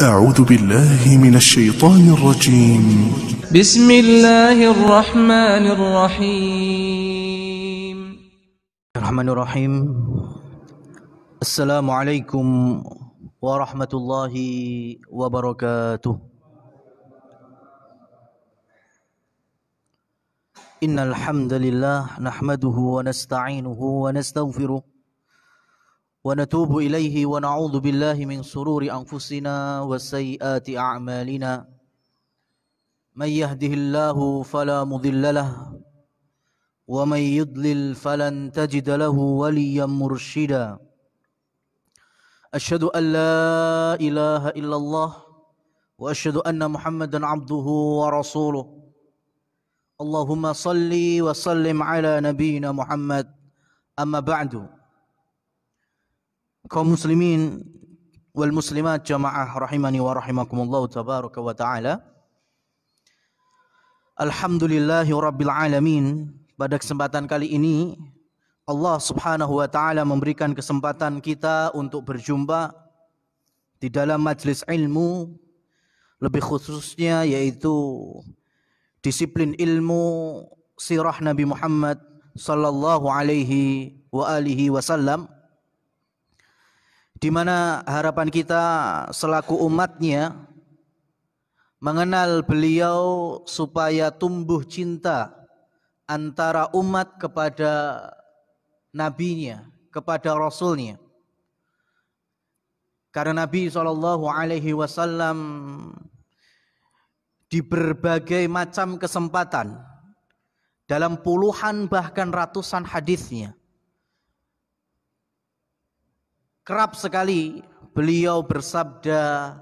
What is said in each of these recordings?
أعوذ بالله من الشيطان الرجيم. بسم الله الرحمن الرحيم. السلام عليكم ورحمة الله وبركاته. إن الحمد لله نحمده ونستعينه ونستغفره ونتوب إليه ونعوذ بالله من شرور أنفسنا وسيئات أعمالنا. من يهده الله فلا مضل له ومن يضلل فلن تجد له وليا مرشدا. أشهد أن لا إله إلا الله وأشهد أن محمدا عبده ورسوله. اللهم صل وسلم على نبينا محمد. أما بعد. Kaum muslimin wal muslimat jamaah rahimani wa rahimakumullah tabaraka wa ta'ala. Alhamdulillahi rabbil alamin. Pada kesempatan kali ini Allah subhanahu wa ta'ala memberikan kesempatan kita untuk berjumpa di dalam majlis ilmu, lebih khususnya yaitu disiplin ilmu sirah Nabi Muhammad sallallahu alaihi wa alihi wasallam, di mana harapan kita selaku umatnya mengenal beliau supaya tumbuh cinta antara umat kepada nabinya, kepada rasulnya. Karena Nabi SAW di berbagai macam kesempatan, dalam puluhan bahkan ratusan hadisnya, kerap sekali beliau bersabda,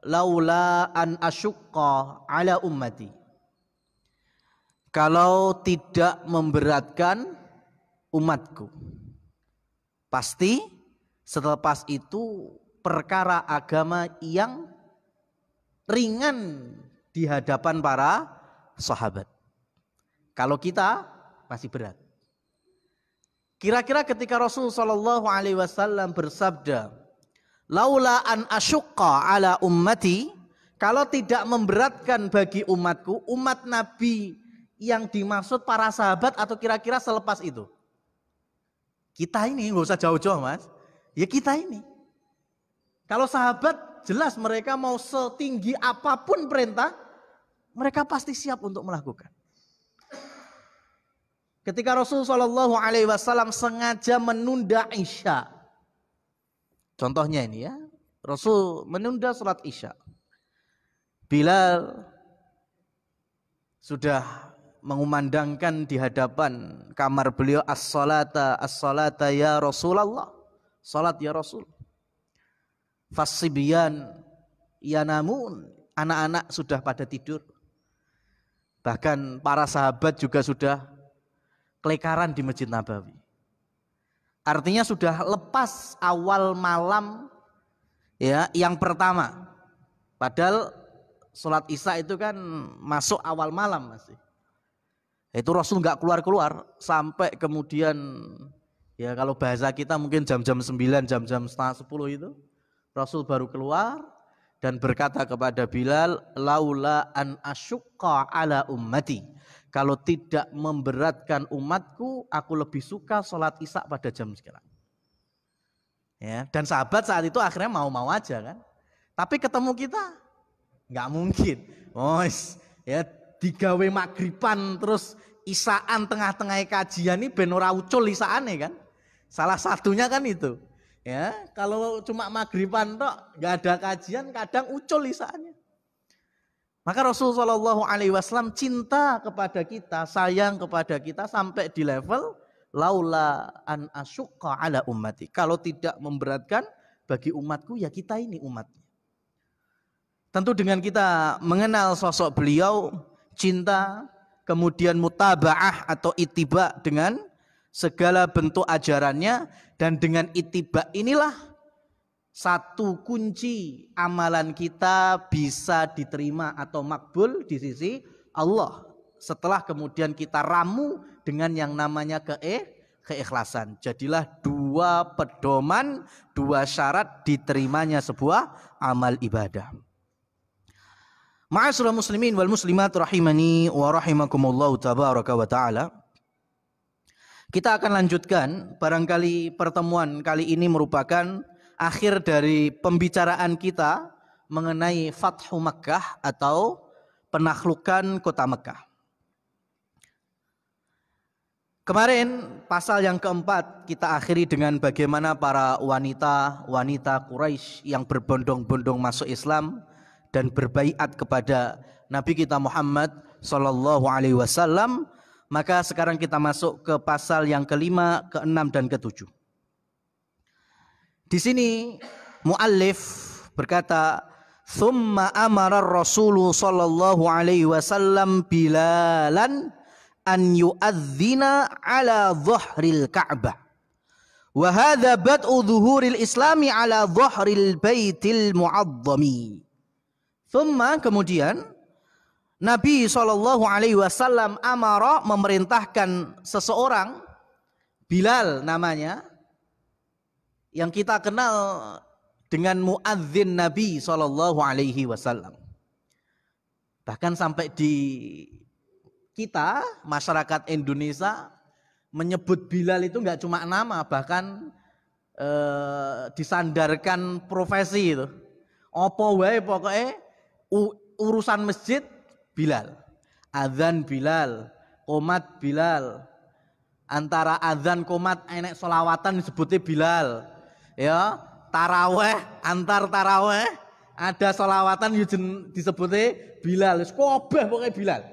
laula an asyukka ala ummati, kalau tidak memberatkan umatku, pasti selepas itu perkara agama yang ringan di hadapan para sahabat. Kalau kita masih berat. Kira-kira ketika Rasul sallallahu alaihi wasallam bersabda, laula an asyukka ala ummati, kalau tidak memberatkan bagi umatku, umat Nabi yang dimaksud para sahabat atau kira-kira selepas itu? Kita ini, nggak usah jauh-jauh mas, ya kita ini. Kalau sahabat jelas mereka mau setinggi apapun perintah, mereka pasti siap untuk melakukan. Ketika Rasul sallallahu alaihi wasallam sengaja menunda Isya, contohnya ini ya, Rasul menunda salat Isya. Bilal sudah mengumandangkan di hadapan kamar beliau, as-salata ya Rasulullah, salat ya Rasul. Fasibyan yanamun, anak-anak sudah pada tidur. Bahkan para sahabat juga sudah kelekaran di Masjid Nabawi. Artinya sudah lepas awal malam ya, yang pertama. Padahal sholat Isya itu kan masuk awal malam masih. Itu Rasul nggak keluar-keluar sampai kemudian ya kalau bahasa kita mungkin jam-jam 9, jam-jam setengah 10 itu Rasul baru keluar dan berkata kepada Bilal, laula an asyukka ala ummati, kalau tidak memberatkan umatku, aku lebih suka sholat Isya pada jam sekarang. Ya, dan sahabat saat itu akhirnya mau-mau aja kan. Tapi ketemu kita nggak mungkin. Ya digawe magriban terus Isyaan tengah-tengah kajian ini ben ora ucul Isyaane kan. Salah satunya kan itu. Ya, kalau cuma magriban tok nggak ada kajian, kadang ucul Isyaannya. Maka Rasulullah SAW cinta kepada kita, sayang kepada kita sampai di level laula an asyukka ala ummati. Kalau tidak memberatkan bagi umatku, ya kita ini umatnya. Tentu dengan kita mengenal sosok beliau, cinta, kemudian mutaba'ah atau ittiba dengan segala bentuk ajarannya, dan dengan ittiba inilah satu kunci amalan kita bisa diterima atau makbul di sisi Allah. Setelah kemudian kita ramu dengan yang namanya keikhlasan. Jadilah dua dua pedoman, dua syarat diterimanya sebuah amal ibadah. Ma'asyiral muslimin wal muslimat rahimani wa rahimakumullah tabaraka wa ta'ala. Kita akan lanjutkan, barangkali pertemuan kali ini merupakan akhir dari pembicaraan kita mengenai Fathu Makkah atau penaklukan kota Mekah. Kemarin pasal yang keempat kita akhiri dengan bagaimana para wanita Quraisy yang berbondong-bondong masuk Islam dan berbaiat kepada Nabi kita Muhammad sallallahu alaihi wasallam. Maka sekarang kita masuk ke pasal yang kelima, keenam dan ketujuh. Di sini muallif berkata, "Tsumma amara ar-Rasul sallallahu alaihi wasallam Bilalan an yu'adzina ala dhahril Ka'bah. Wa hadha bad'u dhuhuril Islami ala dhahril Baitil Mu'azzami." Tsumma, kemudian Nabi SAW amara, memerintahkan seseorang, Bilal namanya, yang kita kenal dengan muadzin Nabi SAW. Bahkan sampai di kita, masyarakat Indonesia, menyebut Bilal itu nggak cuma nama, bahkan disandarkan profesi itu. Apa wae pokoknya urusan masjid Bilal, adzan Bilal, qomat Bilal. Antara adzan qomat enek selawatan disebutnya Bilal. Ya, taraweh, antar taraweh ada selawatan disebutnya Bilal. Wis kabeh pokoke Bilal.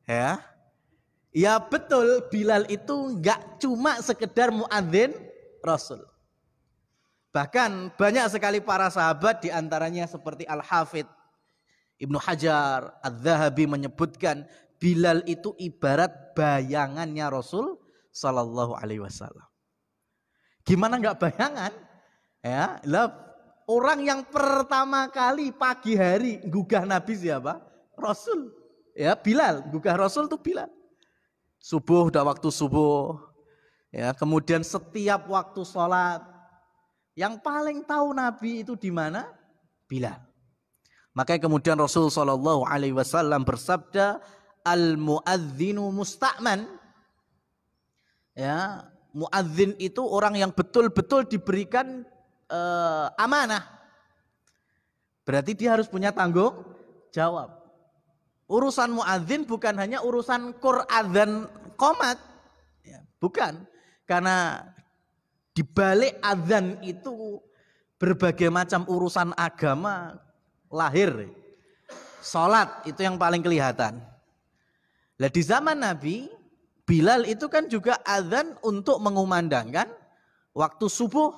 Ya. Ya betul, Bilal itu enggak cuma sekedar muadzin Rasul. Bahkan banyak sekali para sahabat, diantaranya seperti Al-Hafidh Ibnu Hajar Adz-Dzahabi menyebutkan Bilal itu ibarat bayangannya Rasul sallallahu alaihi wasallam. Gimana enggak bayangan? Ya, orang yang pertama kali pagi hari gugah Nabi siapa? Rasul. Ya, Bilal, gugah Rasul itu Bilal. Subuh, udah waktu subuh. Ya, kemudian setiap waktu sholat, yang paling tahu Nabi itu di mana? Bilal. Makanya kemudian Rasul sallallahu alaihi wasallam bersabda, al-muadzinu musta'man. Ya, muadzin itu orang yang betul-betul diberikan amanah. Berarti dia harus punya tanggung jawab. Urusan muadzin bukan hanya urusan Qur'an dan qomat. Ya, bukan. Karena di balik adzan itu berbagai macam urusan agama lahir. Salat itu yang paling kelihatan. Lah di zaman Nabi, Bilal itu kan juga adzan untuk mengumandangkan waktu subuh,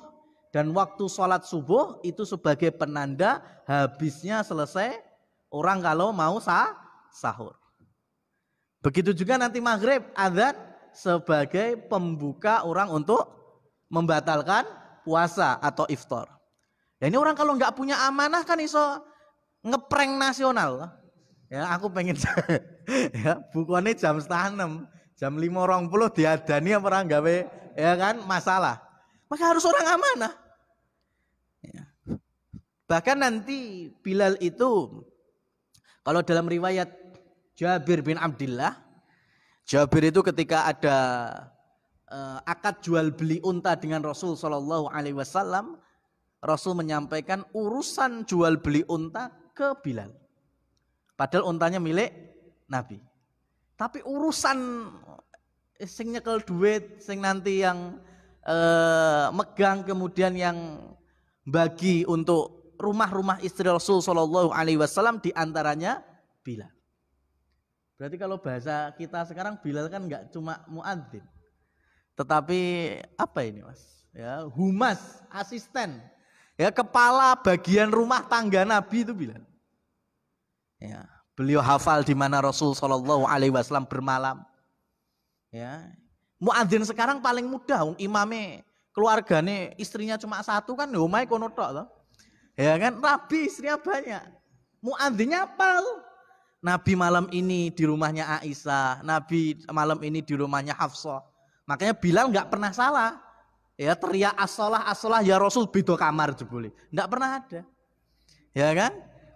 dan waktu salat subuh itu sebagai penanda habisnya selesai orang kalau mau sahur. Begitu juga nanti maghrib, adzan sebagai pembuka orang untuk membatalkan puasa atau iftar. Ya, ini orang kalau nggak punya amanah kan iso ngeprank nasional. Ya, aku pengen ya, bukannya jam 5:30, jam 5:20 diadani apa orang gawe, ya kan, masalah. Maka harus orang amanah. Ya. Bahkan nanti Bilal itu, kalau dalam riwayat Jabir bin Abdullah, Jabir itu ketika ada akad jual beli unta dengan Rasul sallallahu alaihi wasallam, Rasul menyampaikan urusan jual beli unta ke Bilal. Padahal untanya milik Nabi. Tapi urusan sing nyekel duit, sing nanti yang megang, kemudian yang bagi untuk rumah-rumah istri Rasul sallallahu alaihi wasallam, diantaranya Bilal. Berarti kalau bahasa kita sekarang, Bilal kan enggak cuma muadzin, tetapi apa ini Mas? Ya, humas, asisten. Ya, kepala bagian rumah tangga Nabi itu Bilal. Ya, beliau hafal di mana Rasul sallallahu alaihi wasallam bermalam. Ya. Muadzin sekarang paling mudah, imame keluargane istrinya cuma satu kan, omahe kono tok to. Ya kan, Nabi istrinya banyak. Muadzinnya apal. Nabi malam ini di rumahnya Aisyah, Nabi malam ini di rumahnya Hafsah. Makanya Bilal enggak pernah salah. Ya teriak as-shalah ya Rasul beda kamar jebule. Enggak pernah ada. Ya kan?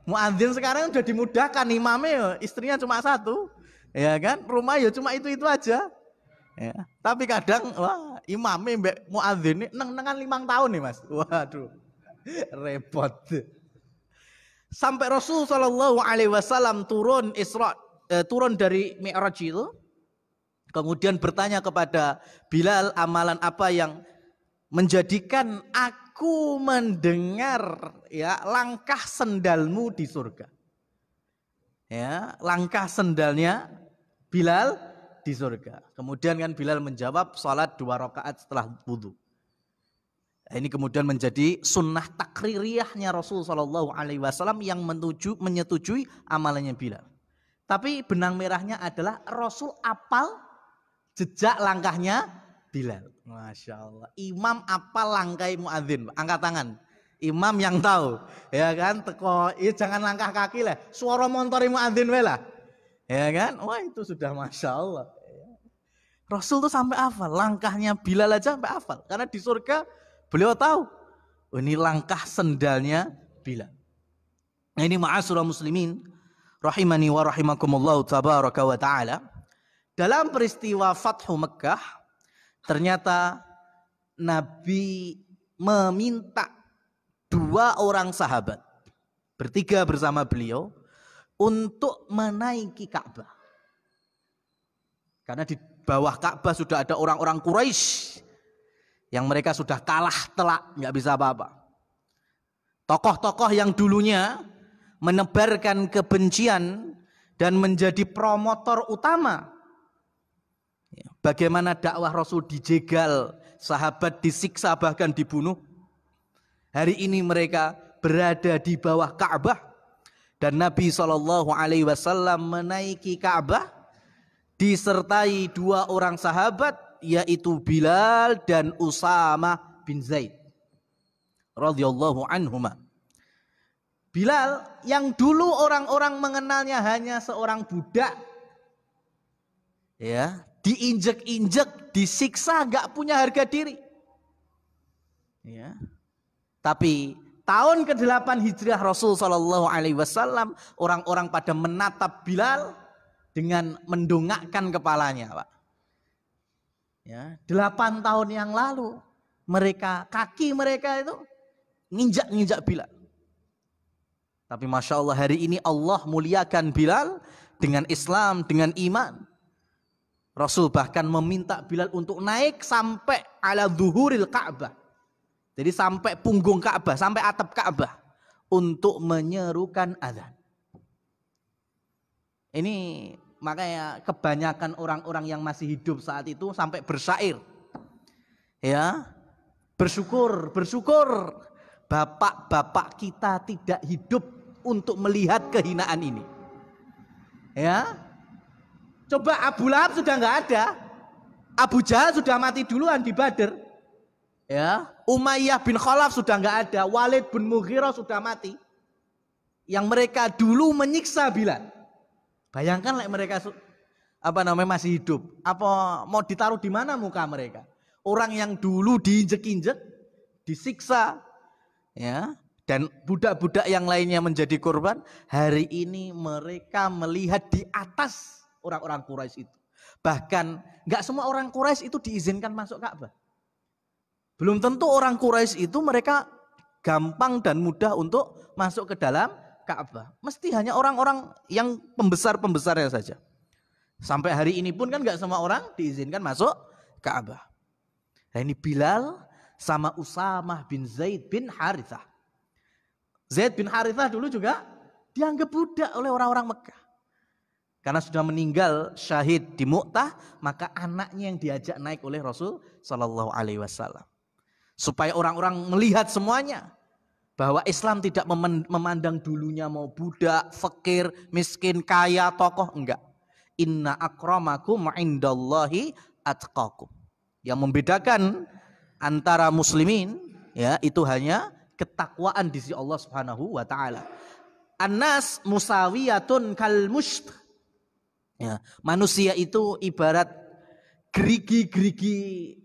Muadzin sekarang udah dimudahkan, imamnya ya, istrinya cuma satu. Ya kan? Rumah ya cuma itu aja. Ya. Tapi kadang wah, imamnya mbek muadzin neng-nengan 5 tahun nih, Mas. Waduh. Repot. Sampai Rasul sallallahu alaihi wasallam turun dari Mi'raj itu, kemudian bertanya kepada Bilal, amalan apa yang menjadikan aku mendengar ya langkah sendalmu di surga. Ya, langkah sendalnya Bilal di surga. Kemudian kan Bilal menjawab salat 2 rakaat setelah wudu. Ini kemudian menjadi sunnah takririyahnya Rasul sallallahu alaihi wasallam yang menyetujui amalannya Bilal. Tapi benang merahnya adalah Rasul apal jejak langkahnya Bilal. Masya Allah. Imam apal langkai muadzin. Angkat tangan. Imam yang tahu. Ya kan. Teko. Ya jangan langkah kaki lah. Suara montori muadzin lah. Ya kan. Wah itu sudah Masya Allah. Rasul tuh sampai hafal. Langkahnya Bilal aja sampai hafal. Karena di surga beliau tahu. Ini langkah sendalnya Bilal. Nah, ini ma'asyiral muslimin. Rahimani wa rahimakumullahu tabaraka wa ta'ala. Dalam peristiwa Fathu Mekkah, ternyata Nabi meminta 2 orang sahabat bertiga bersama beliau untuk menaiki Ka'bah. Karena di bawah Ka'bah sudah ada orang-orang Quraisy yang mereka sudah kalah telak, nggak bisa apa-apa. Tokoh-tokoh yang dulunya menebarkan kebencian dan menjadi promotor utama bagaimana dakwah Rasul dijegal, sahabat disiksa bahkan dibunuh. Hari ini mereka berada di bawah Ka'bah dan Nabi SAW menaiki Ka'bah disertai 2 orang sahabat yaitu Bilal dan Usamah bin Zaid radhiyallahu anhuma. Bilal yang dulu orang-orang mengenalnya hanya seorang budak, ya, diinjek-injek, disiksa, gak punya harga diri. Ya. Tapi tahun ke-8 Hijriah Rasul sallallahu alaihi wasallam, orang-orang pada menatap Bilal dengan mendongakkan kepalanya, Pak. Ya, 8 tahun yang lalu kaki mereka itu nginjak-nginjak Bilal. Tapi Masya Allah hari ini Allah muliakan Bilal dengan Islam, dengan iman. Rasul bahkan meminta Bilal untuk naik sampai ala zuhuril Ka'bah. Jadi sampai punggung Ka'bah, sampai atap Ka'bah untuk menyerukan azan. Ini makanya kebanyakan orang-orang yang masih hidup saat itu sampai bersyair. Ya. Bersyukur bapak-bapak kita tidak hidup untuk melihat kehinaan ini. Ya. Coba Abu Lahab sudah nggak ada, Abu Jahal sudah mati duluan di Badar, ya. Umayyah bin Khalaf sudah nggak ada, Walid bin Mughirah sudah mati. Yang mereka dulu menyiksa Bilal. Bayangkan mereka masih hidup, apa mau ditaruh di mana muka mereka? Orang yang dulu diinjek-injek, disiksa, ya. Dan budak-budak yang lainnya menjadi korban, hari ini mereka melihat di atas orang-orang Quraisy itu. Bahkan nggak semua orang Quraisy itu diizinkan masuk Ka'bah. Belum tentu orang Quraisy itu mereka gampang dan mudah untuk masuk ke dalam Ka'bah. Mesti hanya orang-orang yang pembesar-pembesarnya saja. Sampai hari ini pun kan nggak semua orang diizinkan masuk Ka'bah. Nah ini Bilal sama Usamah bin Zaid bin Harithah. Zaid bin Harithah dulu juga dianggap budak oleh orang-orang Mekah. Karena sudah meninggal syahid di Mu'tah, maka anaknya yang diajak naik oleh Rasul sallallahu alaihi wasallam. Supaya orang-orang melihat semuanya bahwa Islam tidak memandang dulunya mau budak, fakir, miskin, kaya, tokoh, enggak. Inna akramakum indallahi atqakum. Yang membedakan antara muslimin ya itu hanya ketakwaan di sisi Allah Subhanahu wa taala. An-nas musawiyatun kal musht. Ya, manusia itu ibarat gerigi-gerigi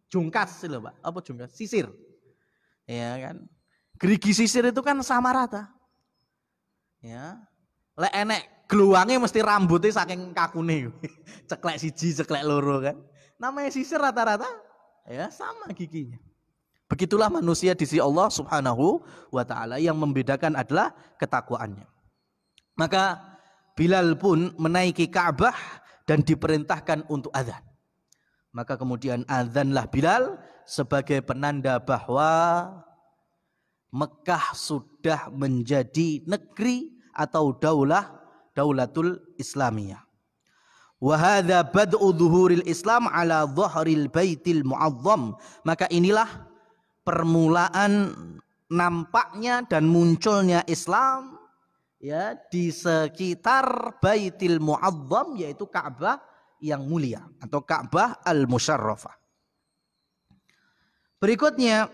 jungkas lho Pak. Apa jungkas? Sisir. Ya kan. Gerigi sisir itu kan sama rata. Ya. Lek enek gluwange mesti rambutnya saking kakune. Ceklek siji, ceklek loro kan. Namanya sisir rata-rata ya sama giginya. Begitulah manusia di sisi Allah Subhanahu wa taala, yang membedakan adalah ketakwaannya. Maka Bilal pun menaiki Ka'bah dan diperintahkan untuk azan. Maka kemudian azanlah Bilal sebagai penanda bahwa Mekah sudah menjadi negeri atau daulatul Islamiyah. Wa hadza bad'u dhuhuril Islam ala dhahril baitil mu'azzam. Maka inilah permulaan nampaknya dan munculnya Islam ya di sekitar Baitil Mu'azzam, yaitu Ka'bah yang mulia atau Ka'bah al-Musyarrafah. Berikutnya,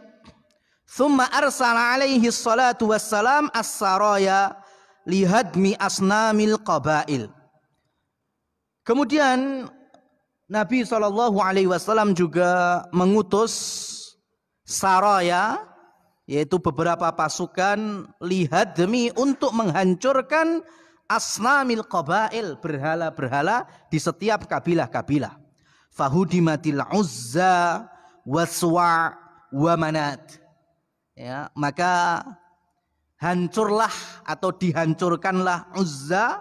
thumma arsala alaihi salatu wassalam as-saraya lihadmi asnamil qabail. Kemudian Nabi SAW juga mengutus saraya, yaitu beberapa pasukan, lihadmi, untuk menghancurkan asnamil qabail, berhala-berhala di setiap kabilah-kabilah. Fahudimatil Uzza waswa wa Manat. Ya, maka hancurlah atau dihancurkanlah Uzza,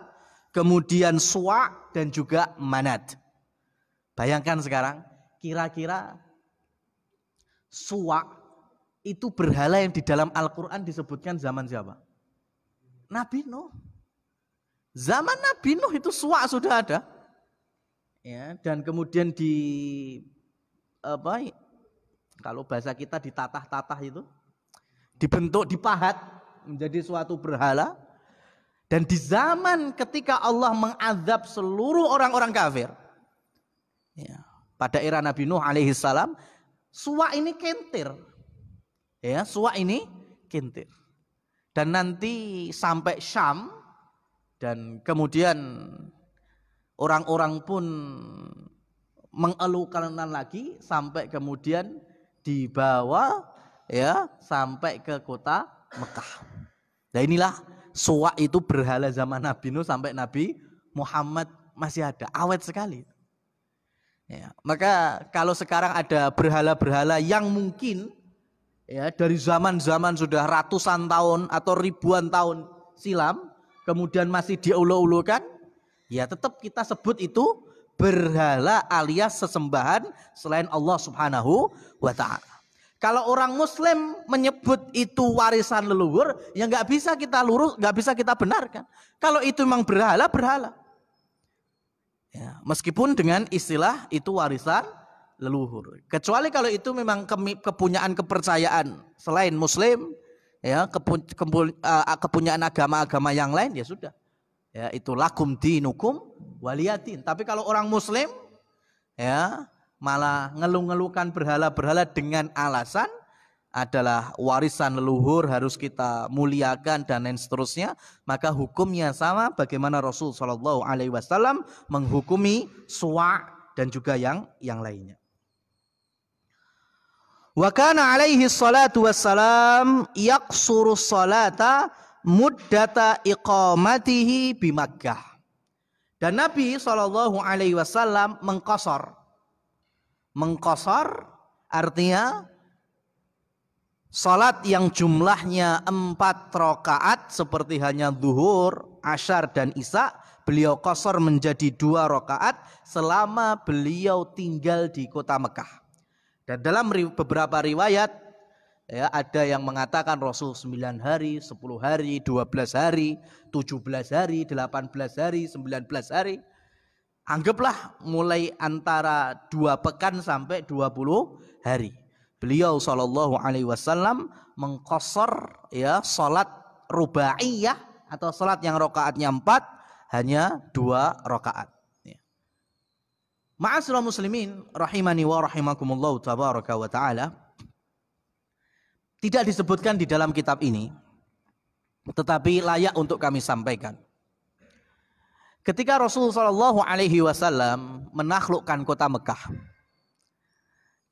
kemudian Suwa dan juga Manat. Bayangkan sekarang, kira-kira Suwa itu berhala yang di dalam Al-Quran disebutkan zaman siapa? Nabi Nuh. Zaman Nabi Nuh itu Suwa sudah ada. Ya, dan kemudian kalau bahasa kita ditatah-tatah itu, dibentuk, dipahat menjadi suatu berhala. Dan di zaman ketika Allah mengazab seluruh orang-orang kafir, ya, pada era Nabi Nuh alaihissalam, Suwa ini kentir. Ya, Suwa ini kintir. Dan nanti sampai Syam, dan kemudian orang-orang pun mengeluhkan lagi sampai kemudian dibawa ya sampai ke kota Mekah. Nah inilah Suwa itu berhala zaman Nabi Nuh sampai Nabi Muhammad masih ada, awet sekali. Ya, maka kalau sekarang ada berhala-berhala yang mungkin ya dari zaman-zaman sudah ratusan tahun atau ribuan tahun silam, kemudian masih diulu-ulukan, ya tetap kita sebut itu berhala alias sesembahan selain Allah Subhanahu wa ta'ala. Kalau orang Muslim menyebut itu warisan leluhur, ya nggak bisa kita lurus, nggak bisa kita benarkan. Kalau itu memang berhala, berhala. Ya, meskipun dengan istilah itu warisan leluhur. Kecuali kalau itu memang kepunyaan kepercayaan selain Muslim, ya kepunyaan agama-agama yang lain, ya sudah. Ya itu lakum dinukum waliyatin. Tapi kalau orang Muslim, ya malah ngeluh-ngeluhkan berhala-berhala dengan alasan adalah warisan leluhur, harus kita muliakan dan lain seterusnya, maka hukumnya sama bagaimana Rasul Shallallahu Alaihi Wasallam menghukumi Suwa dan juga yang lainnya. Wa kana alaihi salatu wassalam yaqsuru salata muddata iqamatihi bi Makkah. Dan Nabi Shallallahu Alaihi Wasallam mengqasar artinya salat yang jumlahnya 4 rakaat seperti hanya zuhur, asyar dan isya, beliau qasar menjadi 2 rakaat selama beliau tinggal di kota Mekah. Dan dalam beberapa riwayat ya, ada yang mengatakan Rasul 9 hari, 10 hari, 12 hari, 17 hari, 18 hari, 19 hari. Anggaplah mulai antara 2 pekan sampai 20 hari. Beliau Shallallahu Alaihi Wasallam mengqasar ya salat rubaiyah atau salat yang rakaatnya 4 hanya 2 rakaat. Ya. Ma'asyiral muslimin rahimani wa rahimakumullah tabaraka wa taala. Tidak disebutkan di dalam kitab ini, tetapi layak untuk kami sampaikan. Ketika Rasul Shallallahu Alaihi Wasallam menaklukkan kota Mekah,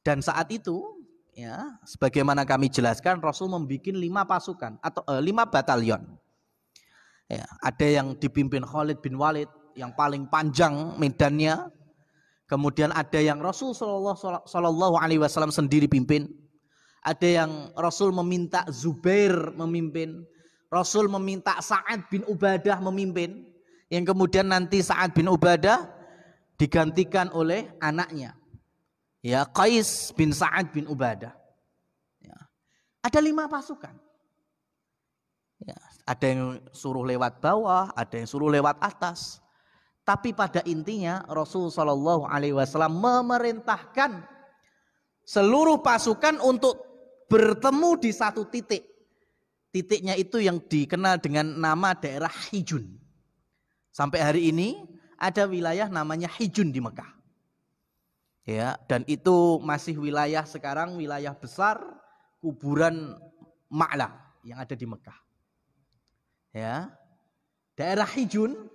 Dan saat itu, ya, sebagaimana kami jelaskan, Rasul membuat 5 pasukan atau 5 batalion. Ya, ada yang dipimpin Khalid bin Walid yang paling panjang medannya. Kemudian ada yang Rasul Shallallahu Alaihi Wasallam sendiri pimpin. Ada yang Rasul meminta Zubair memimpin. Rasul meminta Sa'ad bin Ubadah memimpin. Yang kemudian nanti Sa'ad bin Ubadah digantikan oleh anaknya, ya, Qais bin Sa'ad bin Ubadah. Ya. Ada 5 pasukan. Ya. Ada yang suruh lewat bawah, ada yang suruh lewat atas. Tapi pada intinya Rasul Shallallahu Alaihi Wasallam memerintahkan seluruh pasukan untuk bertemu di satu titik. Titiknya itu yang dikenal dengan nama daerah Hijun. Sampai hari ini ada wilayah namanya Hijun di Mekah. Ya, dan itu masih wilayah sekarang, wilayah besar kuburan Ma'la yang ada di Mekah. Ya. Daerah Hijun,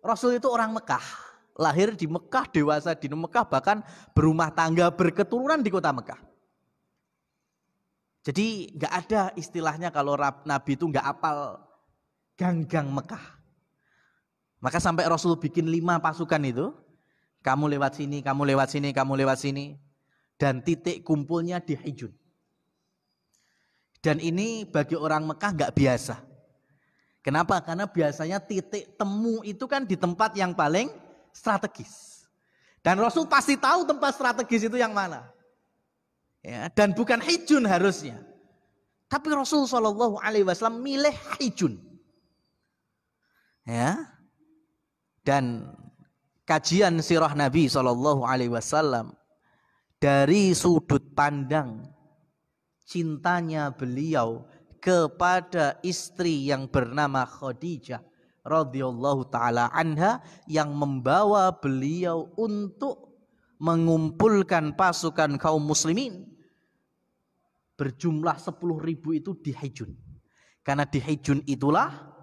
Rasul itu orang Mekah, lahir di Mekah, dewasa di Mekah, bahkan berumah tangga berketurunan di kota Mekah. Jadi nggak ada istilahnya kalau Nabi itu nggak apal gang-gang Mekah. Maka sampai Rasul bikin 5 pasukan itu, kamu lewat sini, kamu lewat sini, kamu lewat sini, dan titik kumpulnya di Hijun. Dan ini bagi orang Mekah nggak biasa. Kenapa? Karena biasanya titik temu itu kan di tempat yang paling strategis. Dan Rasul pasti tahu tempat strategis itu yang mana. Ya, dan bukan Hijun harusnya. Tapi Rasul Shallallahu Alaihi Wasallam milih Hijun. Ya. Dan kajian sirah Nabi Shallallahu Alaihi Wasallam dari sudut pandang cintanya beliau kepada istri yang bernama Khadijah radhiyallahu taala anha, yang membawa beliau untuk mengumpulkan pasukan kaum muslimin berjumlah 10.000 itu di Hijun. Karena di Hijun itulah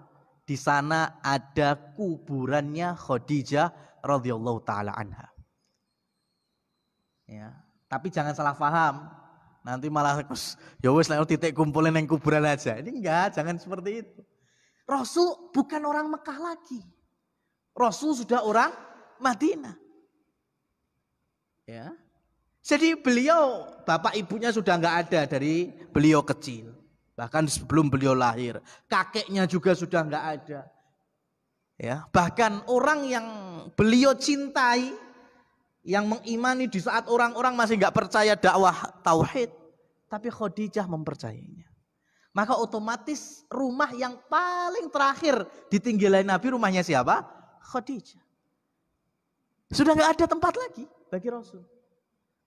di sana ada kuburannya Khadijah radhiyallahu taala anha. Ya, tapi jangan salah paham. Nanti malah ya wis lek titik kumpulin yang kuburan aja. Ini enggak, jangan seperti itu. Rasul bukan orang Mekah lagi. Rasul sudah orang Madinah. Ya. Jadi beliau, bapak ibunya sudah enggak ada dari beliau kecil. Bahkan sebelum beliau lahir, kakeknya juga sudah enggak ada. Ya, bahkan orang yang beliau cintai, yang mengimani di saat orang-orang masih enggak percaya dakwah tauhid, tapi Khadijah mempercayainya. Maka otomatis rumah yang paling terakhir ditinggalin Nabi, rumahnya siapa? Khadijah. Sudah enggak ada tempat lagi bagi Rasul.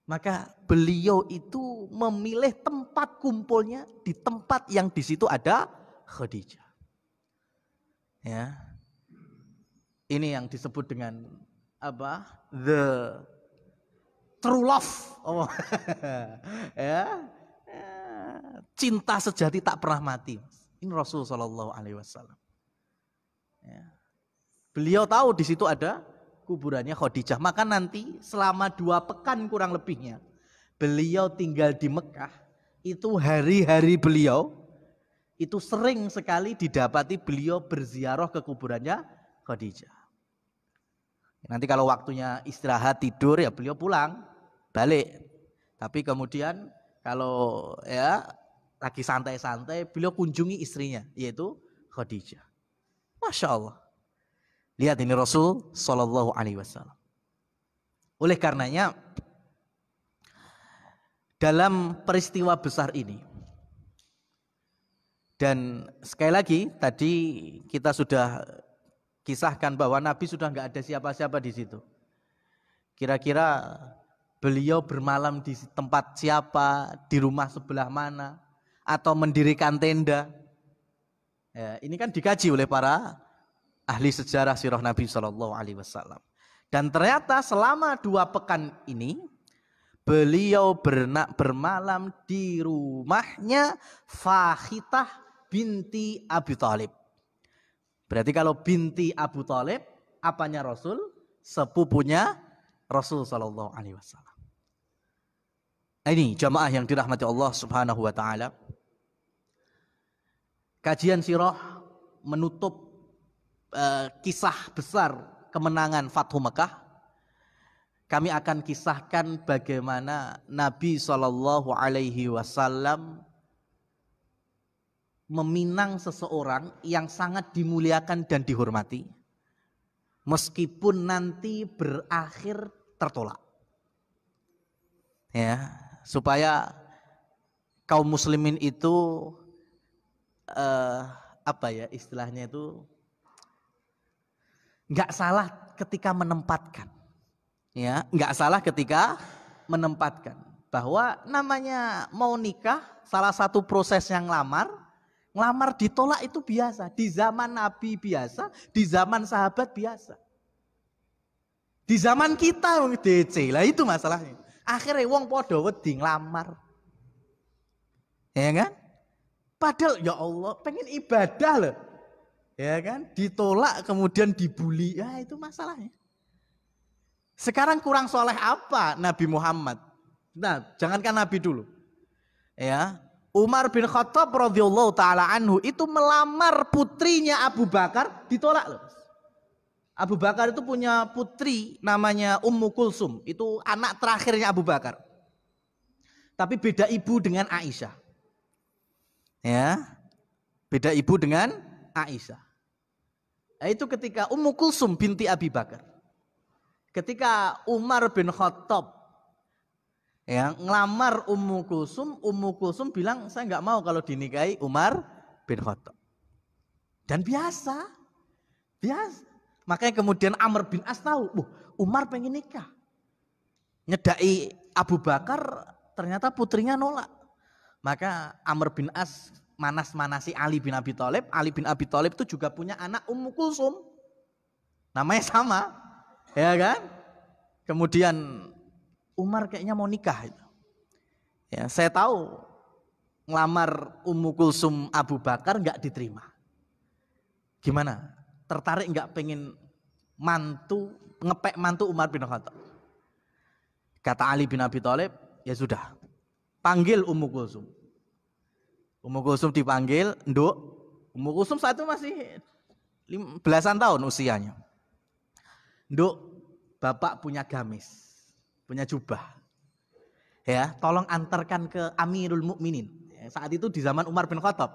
Maka beliau itu memilih tempat kumpulnya di tempat yang di situ ada Khadijah. Ya. Ini yang disebut dengan apa? The true love. Oh. Ya. Cinta sejati tak pernah mati. Ini Rasul Shallallahu Alaihi Wasallam. Ya. Beliau tahu di situ ada kuburannya Khadijah. Maka nanti selama 2 pekan kurang lebihnya beliau tinggal di Mekah. Itu hari-hari beliau itu sering sekali didapati beliau berziarah ke kuburannya Khadijah. Nanti kalau waktunya istirahat tidur ya beliau pulang balik. Tapi kemudian kalau ya lagi santai-santai beliau kunjungi istrinya, yaitu Khadijah. Masya Allah. Lihat ini Rasul Sallallahu Alaihi Wasallam. Oleh karenanya dalam peristiwa besar ini, dan sekali lagi tadi kita sudah kisahkan bahwa Nabi sudah nggak ada siapa-siapa di situ. Kira-kira beliau bermalam di tempat siapa, di rumah sebelah mana, atau mendirikan tenda. Ya, ini kan dikaji oleh para ahli sejarah sirah Nabi Shallallahu Alaihi Wasallam. Dan ternyata selama 2 pekan ini beliau bermalam di rumahnya Fakhitah binti Abi Thalib. Berarti kalau binti Abu Thalib apanya Rasul? Sepupunya Rasul Shallallahu Alaihi Wasallam. Ini jamaah yang dirahmati Allah Subhanahu wa taala. Kajian sirah menutup kisah besar kemenangan Fathu Mekah. Kami akan kisahkan bagaimana Nabi Shallallahu Alaihi Wasallam meminang seseorang yang sangat dimuliakan dan dihormati, meskipun nanti berakhir tertolak. Ya, supaya kaum muslimin itu apa ya istilahnya itu nggak salah ketika menempatkan, ya nggak salah ketika menempatkan bahwa namanya mau nikah salah satu proses yang ngelamar ditolak itu biasa di zaman Nabi, biasa di zaman sahabat, biasa di zaman kita DC lah, itu masalahnya. Akhirnya wong podo wedi nglamar, ya kan? Padahal ya Allah pengen ibadah loh, ya kan? Ditolak kemudian dibully, ya itu masalahnya. Sekarang kurang soleh apa Nabi Muhammad? Nah, jangankan Nabi dulu, ya. Umar bin Khattab radhiyallahu taala anhu itu melamar putrinya Abu Bakar, ditolak loh. Abu Bakar itu punya putri namanya Ummu Kulsum, itu anak terakhirnya Abu Bakar. Tapi beda ibu dengan Aisyah. Ya. Beda ibu dengan Aisyah. Nah, itu ketika Ummu Kulsum binti Abi Bakar. Ketika Umar bin Khattab ya ngelamar Ummu Kulsum bilang saya nggak mau kalau dinikahi Umar bin Khattab. Dan biasa. Makanya kemudian Amr bin As tahu, Umar pengen nikah. Nyedai Abu Bakar, ternyata putrinya nolak. Maka Amr bin As manas-manasi Ali bin Abi Thalib. Ali bin Abi Thalib itu juga punya anak Ummu Kulsum. Namanya sama, ya kan? Kemudian Umar kayaknya mau nikah. Ya, saya tahu ngelamar Ummu Kulsum Abu Bakar nggak diterima. Gimana? Tertarik nggak pengen ngepek mantu Umar bin Khattab? Kata Ali bin Abi Thalib, ya sudah, panggil Ummu Kulsum. Ummu Kulsum dipanggil, nduk. Ummu Kulsum saat itu masih belasan tahun usianya. Nduk, bapak punya gamis, punya jubah. Ya, tolong antarkan ke Amirul Mukminin. Ya, saat itu di zaman Umar bin Khattab.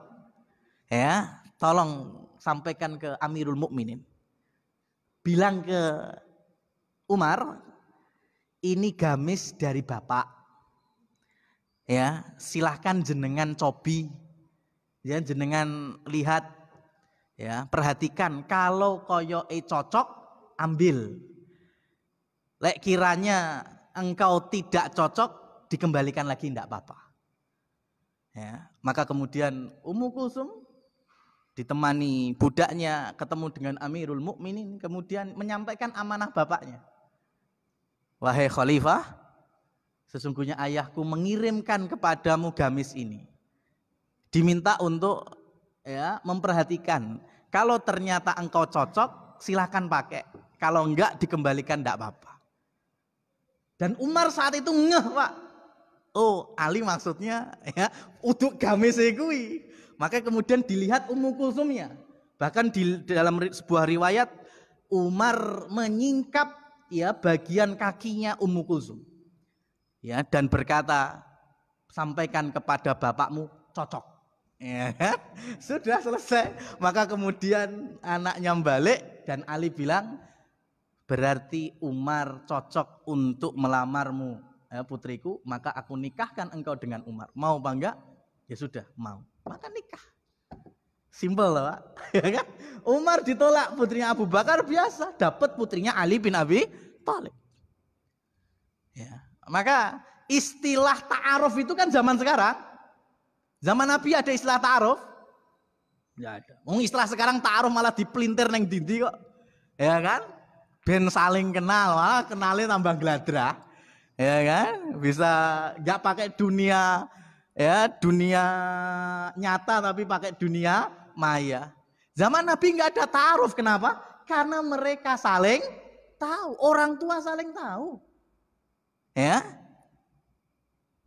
Ya, tolong sampaikan ke Amirul Mukminin. Bilang ke Umar, ini gamis dari bapak. Ya, silahkan jenengan cobi. Ya, jenengan lihat. Ya, perhatikan kalau koyoke cocok, ambil. Lek kiranya engkau tidak cocok, dikembalikan lagi enggak apa-apa. Ya, maka kemudian Ummu Kulsum ditemani budaknya ketemu dengan Amirul Mukminin, kemudian menyampaikan amanah bapaknya. Wahai khalifah, sesungguhnya ayahku mengirimkan kepadamu gamis ini. Diminta untuk ya memperhatikan. Kalau ternyata engkau cocok, silakan pakai. Kalau enggak dikembalikan enggak apa-apa. Dan Umar saat itu ngeh, Pak. Oh, Ali maksudnya ya untuk gamis kuwi. Maka kemudian dilihat Ummu Kulsumnya. Bahkan di dalam sebuah riwayat Umar menyingkap ya bagian kakinya Ummu Kulsum. Ya, dan berkata, sampaikan kepada bapakmu cocok. Ya, sudah selesai. Maka kemudian anaknya balik dan Ali bilang, berarti Umar cocok untuk melamarmu, ya, putriku, maka aku nikahkan engkau dengan Umar. Mau apa enggak? Ya sudah, mau. Maka nikah. Simpel loh, Pak. Ya kan? Umar ditolak putrinya Abu Bakar, biasa dapat putrinya Ali bin Abi Thalib. Ya. Maka istilah ta'aruf itu kan zaman sekarang. Zaman Nabi ada istilah ta'aruf? Enggak ada. Istilah sekarang ta'aruf malah dipelintir neng dindi kok. Ya kan? Ben saling kenal, malah kenalnya tambah gladra. Ya kan? Bisa enggak pakai dunia ya dunia nyata tapi pakai dunia maya. Zaman Nabi nggak ada ta'aruf, kenapa? Karena mereka saling tahu, orang tua saling tahu. Ya.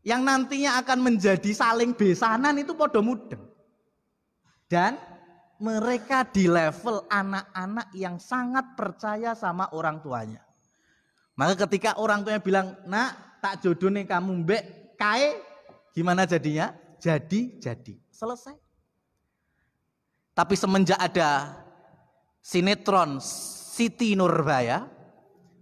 yang nantinya akan menjadi saling besanan itu podo mudeng. Dan mereka di level anak-anak yang sangat percaya sama orang tuanya. Maka ketika orang tuanya bilang, nak tak jodoh nih kamu mbek kae, gimana jadinya? Jadi, selesai. Tapi semenjak ada sinetron Siti Nurbaya,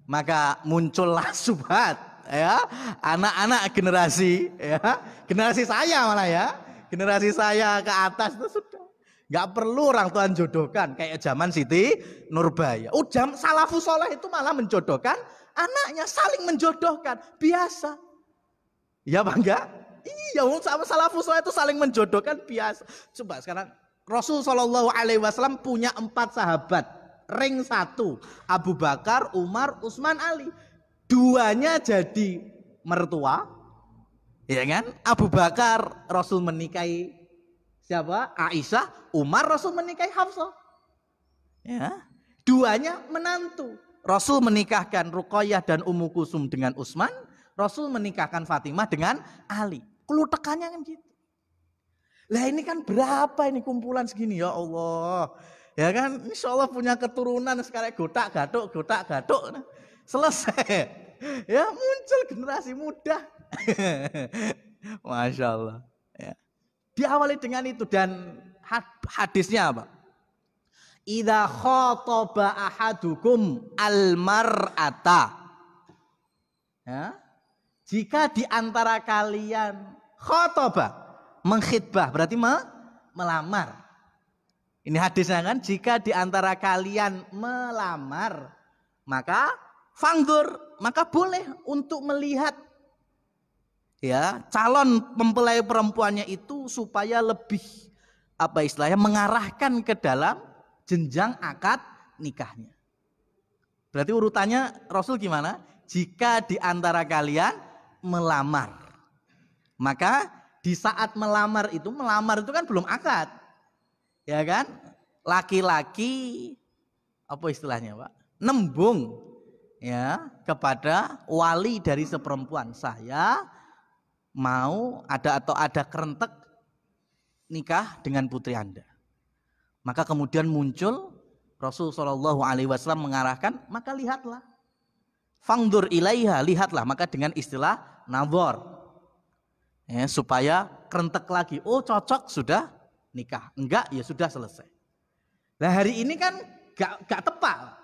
maka muncullah subhat, ya, anak-anak generasi, ya, generasi saya malah ya, generasi saya ke atas itu sudah nggak perlu orang tua jodohkan kayak zaman Siti Nurbaya. Salafus soleh itu malah menjodohkan anaknya, saling menjodohkan, biasa. Ya bangga? Iya, sama salafus soleh itu saling menjodohkan biasa. Coba sekarang Rasul Shallallahu Alaihi Wasallam punya 4 sahabat, ring 1, Abu Bakar, Umar, Utsman, Ali. 2-nya jadi mertua, ya kan? Abu Bakar Rasul menikahi siapa? Aisyah. Umar Rasul menikahi Hafsah. Ya. 2-nya menantu. Rasul menikahkan Ruqayyah dan Ummu Kulsum dengan Utsman. Rasul menikahkan Fatimah dengan Ali. Kelutekannya kan gitu. Lah ini kan berapa ini kumpulan segini, ya Allah. Ya kan, insya Allah punya keturunan sekarang gotak gaduk. Selesai. Ya muncul generasi muda. Masya Allah. Ya. Diawali dengan itu dan hadisnya apa? Idza khataba ahadukum almar'ata. Ya. Jika di antara kalian khataba, mengkhitbah berarti melamar. Ini hadisnya kan, jika di antara kalian melamar, maka fangdur, maka boleh untuk melihat ya calon mempelai perempuannya itu supaya lebih apa istilahnya mengarahkan ke dalam jenjang akad nikahnya. Berarti urutannya Rasul gimana? Jika di antara kalian melamar, maka di saat melamar itu kan belum akad, ya kan? Laki-laki apa istilahnya Pak? Nembung ya kepada wali dari seperempuan, saya mau ada kerentek nikah dengan putri Anda. Maka kemudian muncul Rasul Shallallahu Alaihi Wasallam mengarahkan, maka lihatlah, fangdur ilaiha, lihatlah, maka dengan istilah nazar, ya, supaya kerentek lagi. Oh cocok, sudah nikah. Enggak, ya sudah selesai. Nah hari ini kan gak tepat.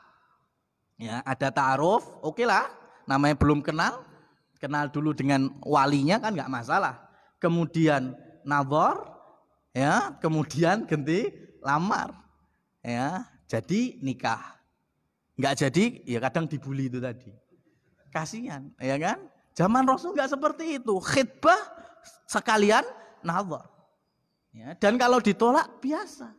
Ya, ada ta'aruf, oke lah, namanya belum kenal dulu dengan walinya kan nggak masalah. Kemudian nazar, ya, kemudian ganti lamar, ya, jadi nikah. Nggak jadi, ya kadang dibully itu tadi. Kasihan, ya kan? Zaman Rasul nggak seperti itu, khitbah sekalian nazar. Ya, dan kalau ditolak biasa,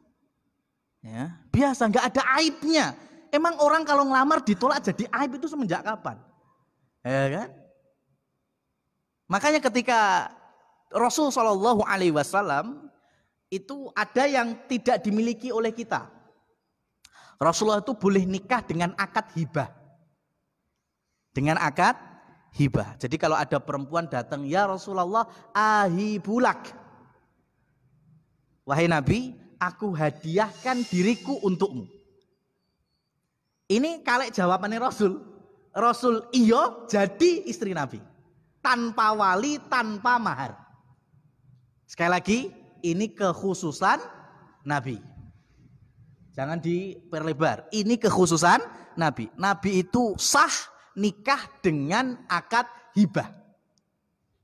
ya, biasa, nggak ada aibnya. Emang orang kalau ngelamar ditolak jadi aib itu semenjak kapan? Ya kan? Makanya ketika Rasul Shallallahu Alaihi Wasallam itu ada yang tidak dimiliki oleh kita. Rasulullah itu boleh nikah dengan akad hibah. Dengan akad hibah. Jadi kalau ada perempuan datang, ya Rasulullah, ahibulak. Wahai Nabi, aku hadiahkan diriku untukmu. Ini kalek jawabannya Rasul. Rasul iyo jadi istri Nabi. Tanpa wali, tanpa mahar. Sekali lagi, ini kekhususan Nabi. Jangan diperlebar. Ini kekhususan Nabi. Nabi itu sah nikah dengan akad hibah.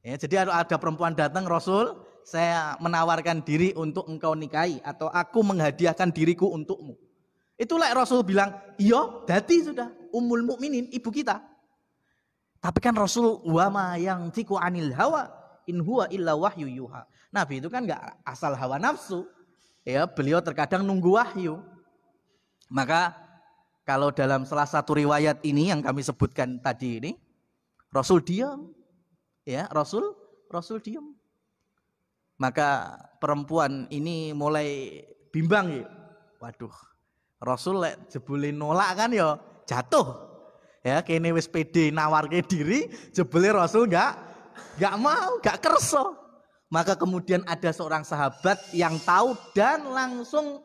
Ya, jadi ada perempuan datang, Rasul, saya menawarkan diri untuk engkau nikahi, atau aku menghadiahkan diriku untukmu. Itulah Rasul bilang, iya, dadi sudah Ummul Mukminin, ibu kita. Tapi kan Rasul wa ma yantiqu anil hawa in huwa illa wahyu yuha. Nabi itu kan enggak asal hawa nafsu. Ya, beliau terkadang nunggu wahyu. Maka kalau dalam salah satu riwayat ini yang kami sebutkan tadi ini, Rasul diam. Ya, Rasul diam. Maka perempuan ini mulai bimbang ya. Waduh, Rasul lek jebule nolak kan ya jatuh. Ya, kene wis pede nawarke diri, jebule Rasul enggak Gak mau, gak kerso. Maka kemudian ada seorang sahabat yang tahu dan langsung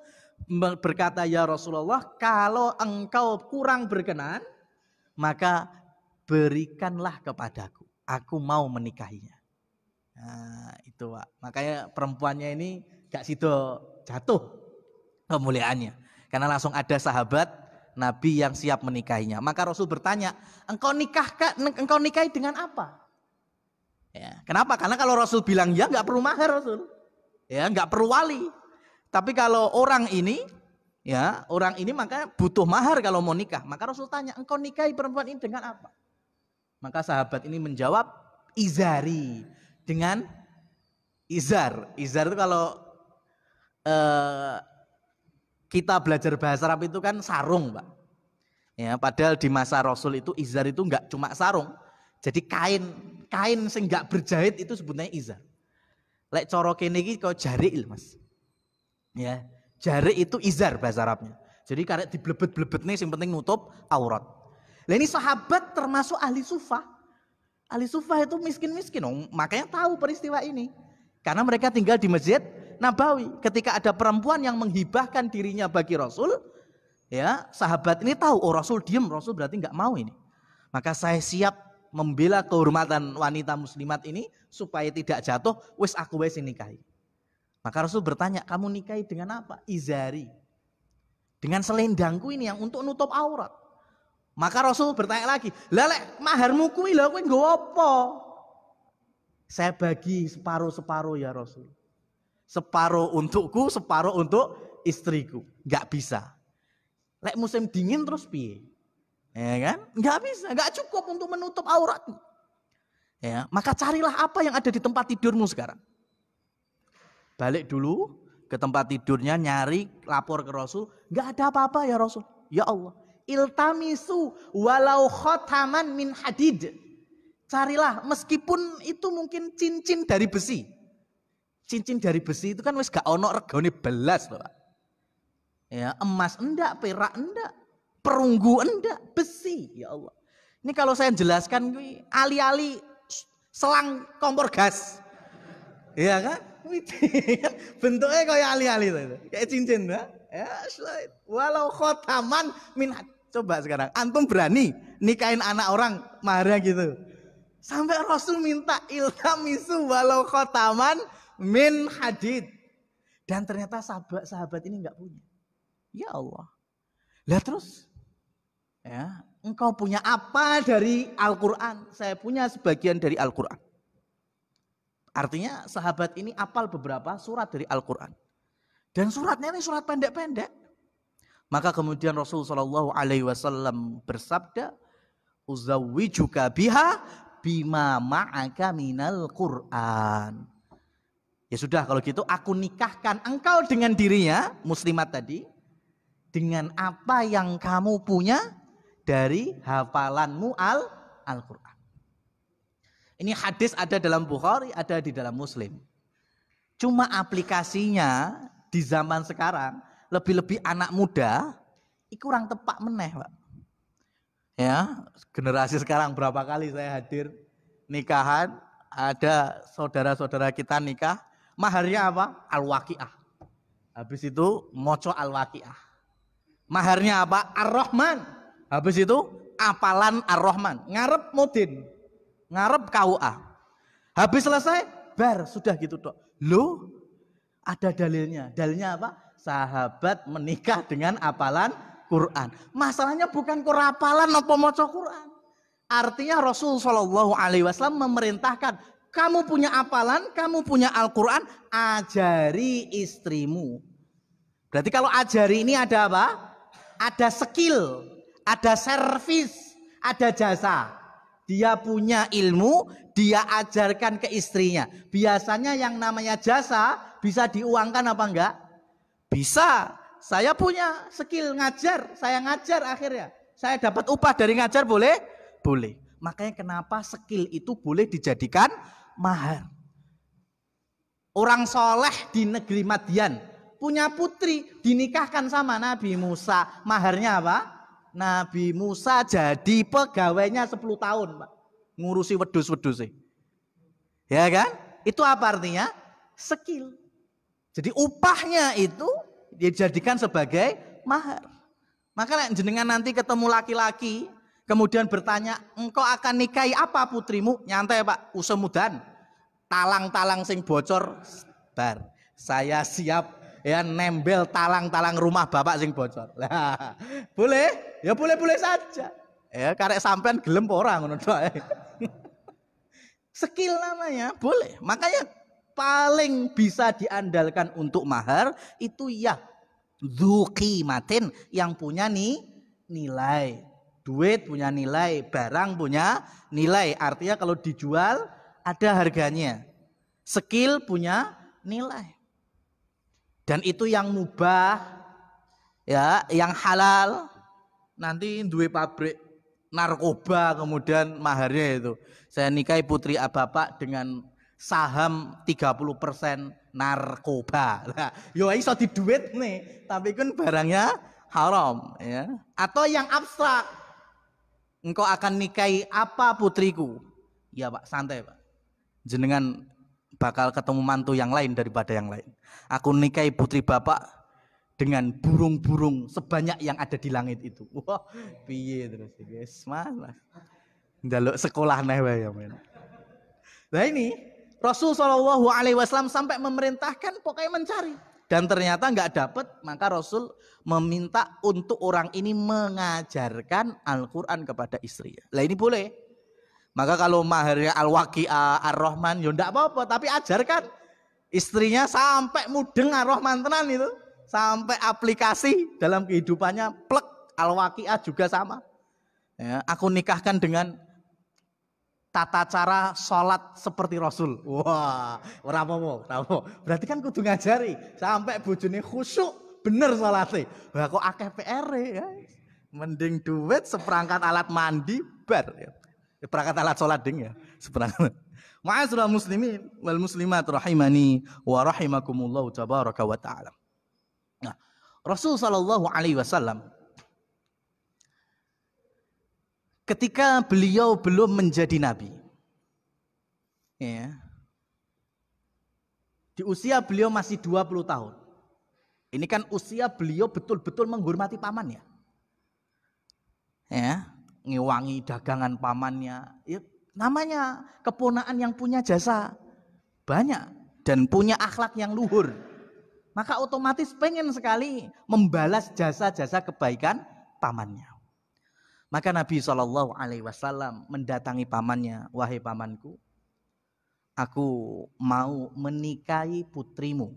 berkata, ya Rasulullah, kalau engkau kurang berkenan, maka berikanlah kepadaku. Aku mau menikahinya. Nah, itu Pak. Makanya perempuannya ini gak sido jatuh kemuliaannya. Karena langsung ada sahabat Nabi yang siap menikahinya. Maka Rasul bertanya, engkau nikahi dengan apa? Ya, kenapa? Karena kalau Rasul bilang ya nggak perlu mahar Rasul, ya nggak perlu wali. Tapi kalau orang ini maka butuh mahar kalau mau nikah. Maka Rasul tanya, engkau nikahi perempuan ini dengan apa? Maka sahabat ini menjawab, izari, dengan izar. Izar itu kalau kita belajar bahasa Arab itu kan sarung, Pak. Ya, padahal di masa Rasul itu izar itu nggak cuma sarung. Jadi kain sing nggak berjahit itu sebutnya izar. Lek coro kene iki kok jarik, Mas. Ya, jarik itu izar bahasa Arabnya. Jadi karek diblebet-blebet nih, yang penting nutup aurat. Lah ini sahabat termasuk ahli sufah. Ahli sufah itu miskin-miskin, makanya tahu peristiwa ini. Karena mereka tinggal di Masjid Nabawi. Ketika ada perempuan yang menghibahkan dirinya bagi Rasul, ya sahabat ini tahu, oh Rasul diem, Rasul berarti nggak mau ini. Maka saya siap membela kehormatan wanita muslimat ini supaya tidak jatuh, wis aku wis nikahi. Maka Rasul bertanya, kamu nikahi dengan apa? Izari. Dengan selendangku ini yang untuk nutup aurat. Maka Rasul bertanya lagi, lah lek maharmu kuwi lha kowe nggo apa? Saya bagi separuh-separuh ya Rasul. Separuh untukku, separuh untuk istriku. Enggak bisa. Lek musim dingin terus piye? Ya kan? Enggak bisa, enggak cukup untuk menutup auratmu. Ya, maka carilah apa yang ada di tempat tidurmu sekarang. Balik dulu ke tempat tidurnya, nyari, lapor ke Rasul, enggak ada apa-apa ya Rasul. Ya Allah, iltamisu walau khotaman min hadid. Carilah meskipun itu mungkin cincin dari besi. Cincin dari besi itu kan wis gak ono regane belas loh, Pak. Ya, emas enggak, perak enggak, perunggu enggak, besi. Ya Allah. Ini kalau saya jelaskan ali-ali selang kompor gas. Iya kan? Bentuknya kayak ali-ali itu. Kayak cincin, ya. Ya, walau khotaman min. Coba sekarang antum berani nikahin anak orang marah gitu. Sampai Rasul minta iltamisu walau khotaman min hadid. Dan ternyata sahabat ini enggak punya. Ya Allah. Lah terus, ya, engkau punya apa dari Al-Quran? Saya punya sebagian dari Al-Quran. Artinya sahabat ini apal beberapa surat dari Al-Quran. Dan suratnya ini surat pendek-pendek. Maka kemudian Rasulullah SAW bersabda, uzawwijuka biha bima ma'aka minal Quran. Ya sudah kalau gitu aku nikahkan engkau dengan dirinya, muslimat tadi, dengan apa yang kamu punya dari hafalanmu Al-Quran. Ini hadis ada dalam Bukhari, ada di dalam Muslim. Cuma aplikasinya di zaman sekarang, lebih-lebih anak muda, itu kurang tepat meneh, Pak. Ya, generasi sekarang berapa kali saya hadir nikahan, ada saudara-saudara kita nikah, maharnya apa? Al-Waqiah. Habis itu moco Al-Waqiah. Maharnya apa? Ar-Rahman. Habis itu apalan Ar-Rahman. Ngarep mudin. Ngarep KUA. Habis selesai, bar, sudah gitu dok. Loh, ada dalilnya. Dalilnya apa? Sahabat menikah dengan apalan Quran. Masalahnya bukan kurapalan apa maca Quran. Artinya Rasul SAW memerintahkan, kamu punya apalan, kamu punya Al-Quran, ajari istrimu. Berarti kalau ajari ini ada apa? Ada skill, ada servis, ada jasa. Dia punya ilmu, dia ajarkan ke istrinya. Biasanya yang namanya jasa bisa diuangkan apa enggak? Bisa. Saya punya skill ngajar, saya ngajar akhirnya. Saya dapat upah dari ngajar, boleh? Boleh. Makanya kenapa skill itu boleh dijadikan mahar. Orang soleh di negeri Madian punya putri, dinikahkan sama Nabi Musa. Maharnya apa? Nabi Musa jadi pegawainya 10 tahun, Pak. Ngurusi wedhus-wedhus. Ya kan? Itu apa artinya? Skill. Jadi upahnya itu dijadikan sebagai mahar. Maka jenengan nanti ketemu laki-laki, kemudian bertanya, engkau akan nikahi apa putrimu? Nyantai Pak, usemudan. Talang-talang sing bocor, bar. Saya siap ya nembel talang-talang rumah bapak sing bocor. Lah, boleh? Ya boleh-boleh saja. Ya karek sampean gelem ora ngono tok. Skill namanya, boleh. Makanya paling bisa diandalkan untuk mahar itu ya dzuqimatin, yang punya nilai. Duit punya nilai, barang punya nilai. Artinya kalau dijual ada harganya. Skill punya nilai. Dan itu yang mubah, ya, yang halal. Nanti duwe pabrik narkoba, kemudian maharnya itu saya nikahi putri bapak dengan saham 30% narkoba. Nah, yo iso di duit nih, tapi kan barangnya haram, ya. Atau yang abstrak, engkau akan nikahi apa putriku? Ya Pak, santai Pak. Jenengan bakal ketemu mantu yang lain daripada yang lain. Aku nikahi putri bapak dengan burung-burung sebanyak yang ada di langit itu. Wah, piye terus guys, mana? Njaluk sekolah nih wae ya men. Nah ini Rasul Shallallahu Alaihi Wasallam sampai memerintahkan pokoknya mencari, dan ternyata nggak dapat, maka Rasul meminta untuk orang ini mengajarkan Al-Quran kepada istrinya. Lah ini boleh. Maka kalau maharnya Al-Waqi'ah, Ar-Rahman, ya enggak apa-apa, tapi ajarkan istrinya sampai mudeng Ar-Rahman tenan itu, sampai aplikasi dalam kehidupannya plek. Al-Waqi'ah juga sama. Ya, aku nikahkan dengan tata cara sholat seperti Rasul. Wah, ora apa-apa. Berarti kan kudu ngajari sampai bojone khusyuk bener sholatnya. Wah, kok akeh PR ya. Mending duit seperangkat alat mandi bar ya. Perangkat alat sholat ding ya, seperangkat. Ma'asyiral muslimin wal muslimat rahimani wa rahimakumullah tabaraka wa ta'ala. Nah, Rasul sallallahu alaihi wasallam ketika beliau belum menjadi nabi, ya, di usia beliau masih 20 tahun. Ini kan usia beliau betul-betul menghormati pamannya. Ya, ngewangi dagangan pamannya. Ya, namanya keponaan yang punya jasa banyak dan punya akhlak yang luhur. Maka otomatis pengen sekali membalas jasa-jasa kebaikan pamannya. Maka Nabi SAW mendatangi pamannya, wahai pamanku, aku mau menikahi putrimu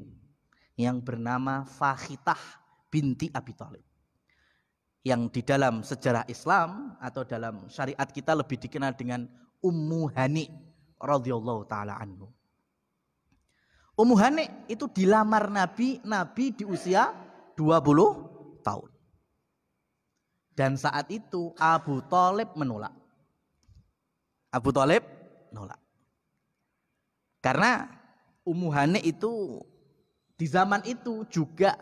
yang bernama Fakhitah binti Abi Thalib, yang di dalam sejarah Islam atau dalam syariat kita lebih dikenal dengan Ummu Hani radhiyallahu taala anhu. Ummu Hani itu dilamar Nabi di usia 20 tahun. Dan saat itu Abu Thalib menolak. Abu Thalib menolak. Karena Ummu Hani itu di zaman itu juga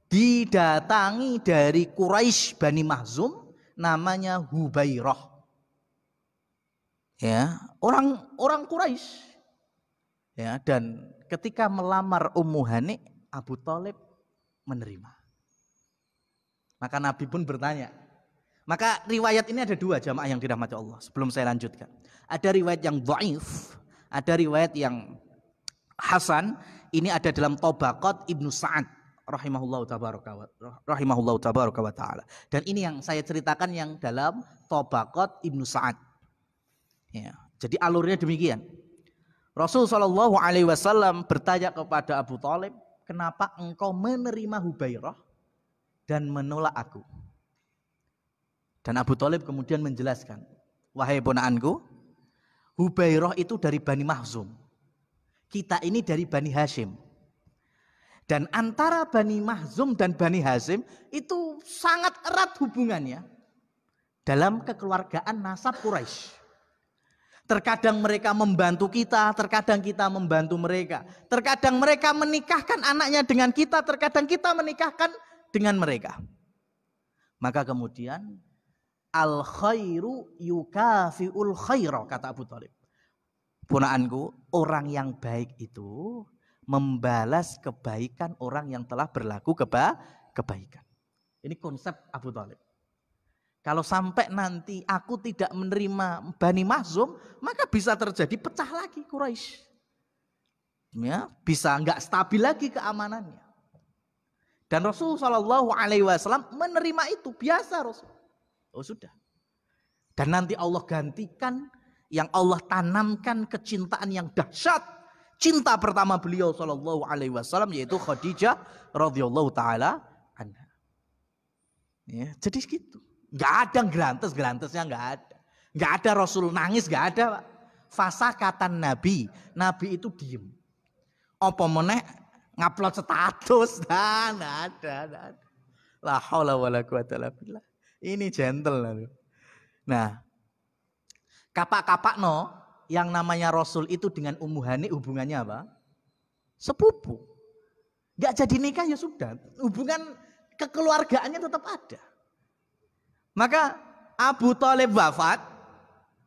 didatangi dari Quraisy Bani Makhzum namanya Hubairah. Ya, orang Quraisy. Ya, dan ketika melamar Ummu Hani, Abu Thalib menerima. Maka Nabi pun bertanya. Maka riwayat ini ada dua jamaah yang dirahmati Allah. Sebelum saya lanjutkan, ada riwayat yang dhaif, ada riwayat yang hasan. Ini ada dalam Tabaqat Ibnu Sa'ad rahimahullahu tabaraka wa ta'ala. Dan ini yang saya ceritakan yang dalam Tabaqat Ibnu Sa'ad. Ya, jadi alurnya demikian. Rasul sallallahu alaihi wasallam bertanya kepada Abu Thalib, "Kenapa engkau menerima Hubairah dan menolak aku?" Dan Abu Thalib kemudian menjelaskan, "Wahai ponakanku, Hubairah itu dari Bani Makhzum. Kita ini dari Bani Hashim. Dan antara Bani Makhzum dan Bani Hashim itu sangat erat hubungannya dalam kekeluargaan nasab Quraisy. Terkadang mereka membantu kita, terkadang kita membantu mereka. Terkadang mereka menikahkan anaknya dengan kita, terkadang kita menikahkan dengan mereka." Maka kemudian al khairu yukafiul khaira, kata Abu Thalib. Ponakanku, orang yang baik itu membalas kebaikan orang yang telah berlaku kebaikan. Ini konsep Abu Thalib. Kalau sampai nanti aku tidak menerima Bani Makhzum, maka bisa terjadi pecah lagi Quraisy. Ya, bisa nggak stabil lagi keamanannya. Dan Rasul Shallallahu Alaihi Wasallam menerima itu biasa Rasul. Oh sudah. Dan nanti Allah gantikan yang Allah tanamkan kecintaan yang dahsyat. Cinta pertama beliau Shallallahu Alaihi Wasallam yaitu Khadijah radhiyallahu taala anha. Ya, jadi gitu. Nggak ada gerantes-gerantesnya nggak ada. Nggak ada Rasul nangis nggak ada Pak. Fasakatan Nabi. Nabi itu diem. Apa meneh ngupload status. Nah, nggak ada. La haula wala quwata illa billah. Ini gentle. Nah, kapak-kapak no yang namanya Rasul itu dengan Ummu Hani hubungannya apa? Sepupu. Nggak jadi nikah ya sudah. Hubungan kekeluargaannya tetap ada. Maka Abu Thalib wafat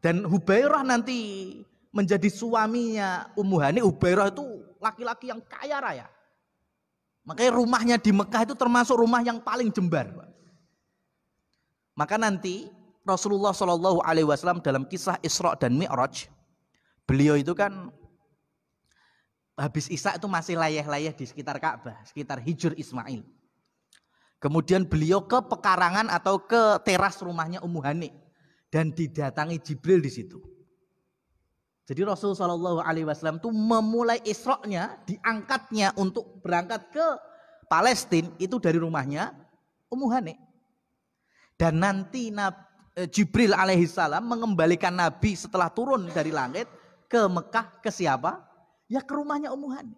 dan Hubairah nanti menjadi suaminya Ummu Hani. Hubairah itu laki-laki yang kaya raya. Makanya rumahnya di Mekah itu termasuk rumah yang paling jembar. Maka nanti Rasulullah Shallallahu Alaihi Wasallam dalam kisah Isra dan Mi'raj, beliau itu kan habis Isya itu masih layah-layah di sekitar Ka'bah, sekitar Hijr Ismail. Kemudian beliau ke pekarangan atau ke teras rumahnya Ummu Hani dan didatangi Jibril di situ. Jadi Rasul Shallallahu Alaihi Wasallam itu memulai Isra-nya, diangkatnya untuk berangkat ke Palestina itu dari rumahnya Ummu Hani. Dan nanti Jibril alaihissalam mengembalikan Nabi setelah turun dari langit ke Mekah ke siapa? Ya ke rumahnya Ummu Hani.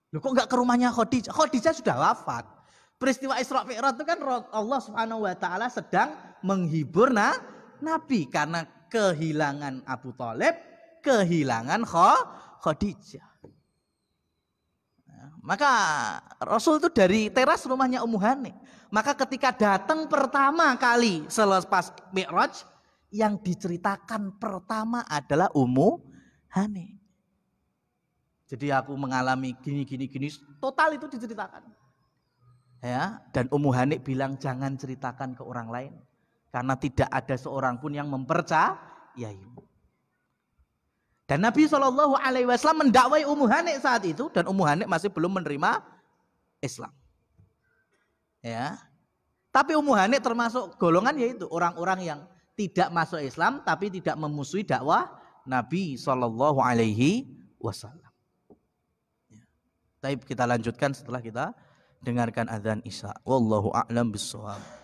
Loh kok nggak ke rumahnya Khadijah? Khadijah sudah wafat. Peristiwa Isra Mi'raj itu kan Allah Subhanahu wa taala sedang menghibur Nabi karena kehilangan Abu Thalib, kehilangan Khadijah. Nah, maka Rasul itu dari teras rumahnya Ummu Hani. Maka ketika datang pertama kali selepas Mi'raj, yang diceritakan pertama adalah Ummu Hani. Jadi aku mengalami gini, total itu diceritakan. Ya, dan Ummu Hani bilang jangan ceritakan ke orang lain karena tidak ada seorang pun yang mempercayaimu. Dan Nabi Shallallahu Alaihi Wasallam mendakwai Ummu Hani saat itu dan Ummu Hani masih belum menerima Islam. Ya, tapi Ummu Hani termasuk golongan yaitu orang-orang yang tidak masuk Islam tapi tidak memusuhi dakwah Nabi Shallallahu Alaihi Wasallam. Ya. Tapi kita lanjutkan setelah kita dengarkan azan Isya. Wallahu a'lam bissawab.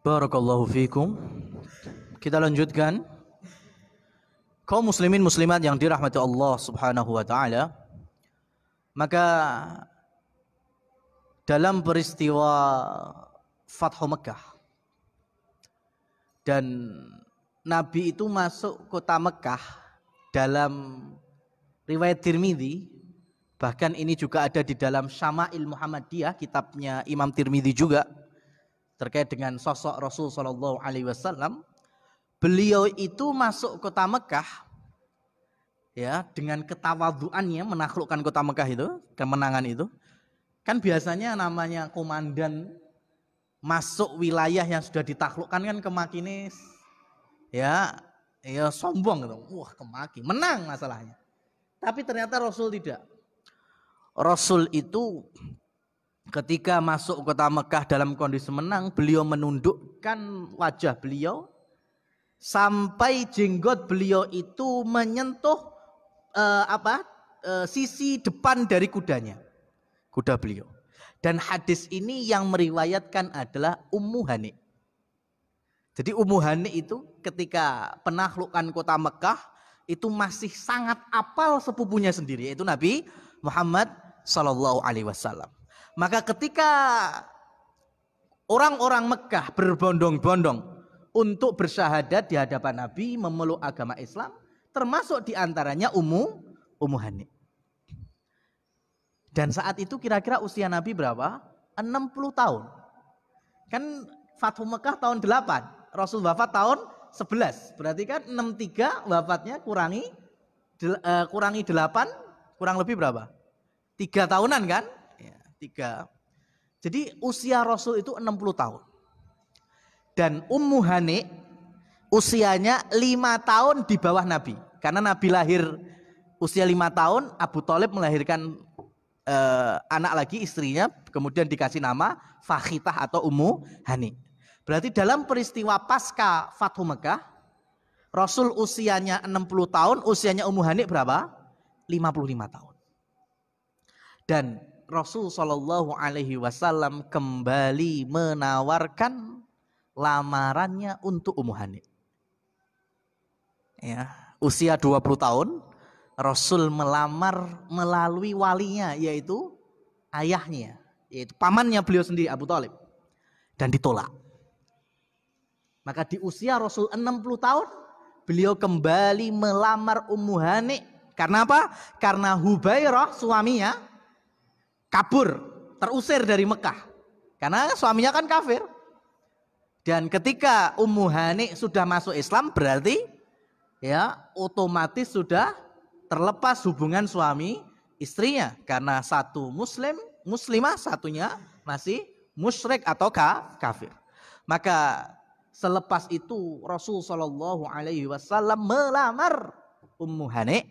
Barakallahu fikum. Kita lanjutkan. Kaum muslimin muslimat yang dirahmati Allah Subhanahu wa taala. Maka dalam peristiwa Fathu Mekah dan Nabi itu masuk kota Mekah dalam riwayat Tirmidzi, bahkan ini juga ada di dalam Syama'il Muhammadiyah, kitabnya Imam Tirmidzi juga, terkait dengan sosok Rasul Shallallahu Alaihi Wasallam. Beliau itu masuk kota Mekah ya dengan ketawadhuannya menaklukkan kota Mekah itu, kemenangan itu. Kan biasanya namanya komandan masuk wilayah yang sudah ditaklukkan kan kemakinis ya sombong gitu. Wah, kemaki, menang masalahnya. Tapi ternyata Rasul tidak. Rasul itu ketika masuk kota Mekah dalam kondisi menang, beliau menundukkan wajah beliau sampai jenggot beliau itu menyentuh sisi depan dari kudanya, kuda beliau. Dan hadis ini yang meriwayatkan adalah Ummu Hani. Jadi Ummu Hani itu ketika penaklukan kota Mekah itu masih sangat apal sepupunya sendiri, yaitu Nabi Muhammad Sallallahu Alaihi Wasallam. Maka ketika orang-orang Mekah berbondong-bondong untuk bersyahadat di hadapan Nabi, memeluk agama Islam, termasuk diantaranya Ummu Hani. Dan saat itu kira-kira usia Nabi berapa? 60 tahun. Kan Fathu Mekah tahun 8, Rasul wafat tahun 11. Berarti kan 63 wafatnya kurangi 8, kurang lebih berapa? 3 tahunan kan? Ya, 3. Jadi usia Rasul itu 60 tahun. Dan Ummu Hani usianya 5 tahun di bawah Nabi. Karena Nabi lahir usia 5 tahun, Abu Thalib melahirkan anak lagi, istrinya, kemudian dikasih nama Fakhitah atau Ummu Hani. Berarti dalam peristiwa pasca Fathu Mekah, Rasul usianya 60 tahun, usianya Ummu Hani berapa? 55 tahun. Dan Rasul Shallallahu Alaihi Wasallam kembali menawarkan lamarannya untuk Ummu Hani. Ya, usia 20 tahun, Rasul melamar melalui walinya, yaitu ayahnya, yaitu pamannya beliau sendiri, Abu Thalib, dan ditolak. Maka di usia Rasul 60 tahun beliau kembali melamar Ummu Hani. Karena apa? Karena Hubairah suaminya kabur, terusir dari Mekah. Karena suaminya kan kafir. Dan ketika Ummu Hani sudah masuk Islam, berarti ya otomatis sudah terlepas hubungan suami istrinya. Karena satu muslimah, satunya masih musyrik atau kafir. Maka selepas itu Rasul Shallallahu Alaihi Wasallam melamar Ummu Hani,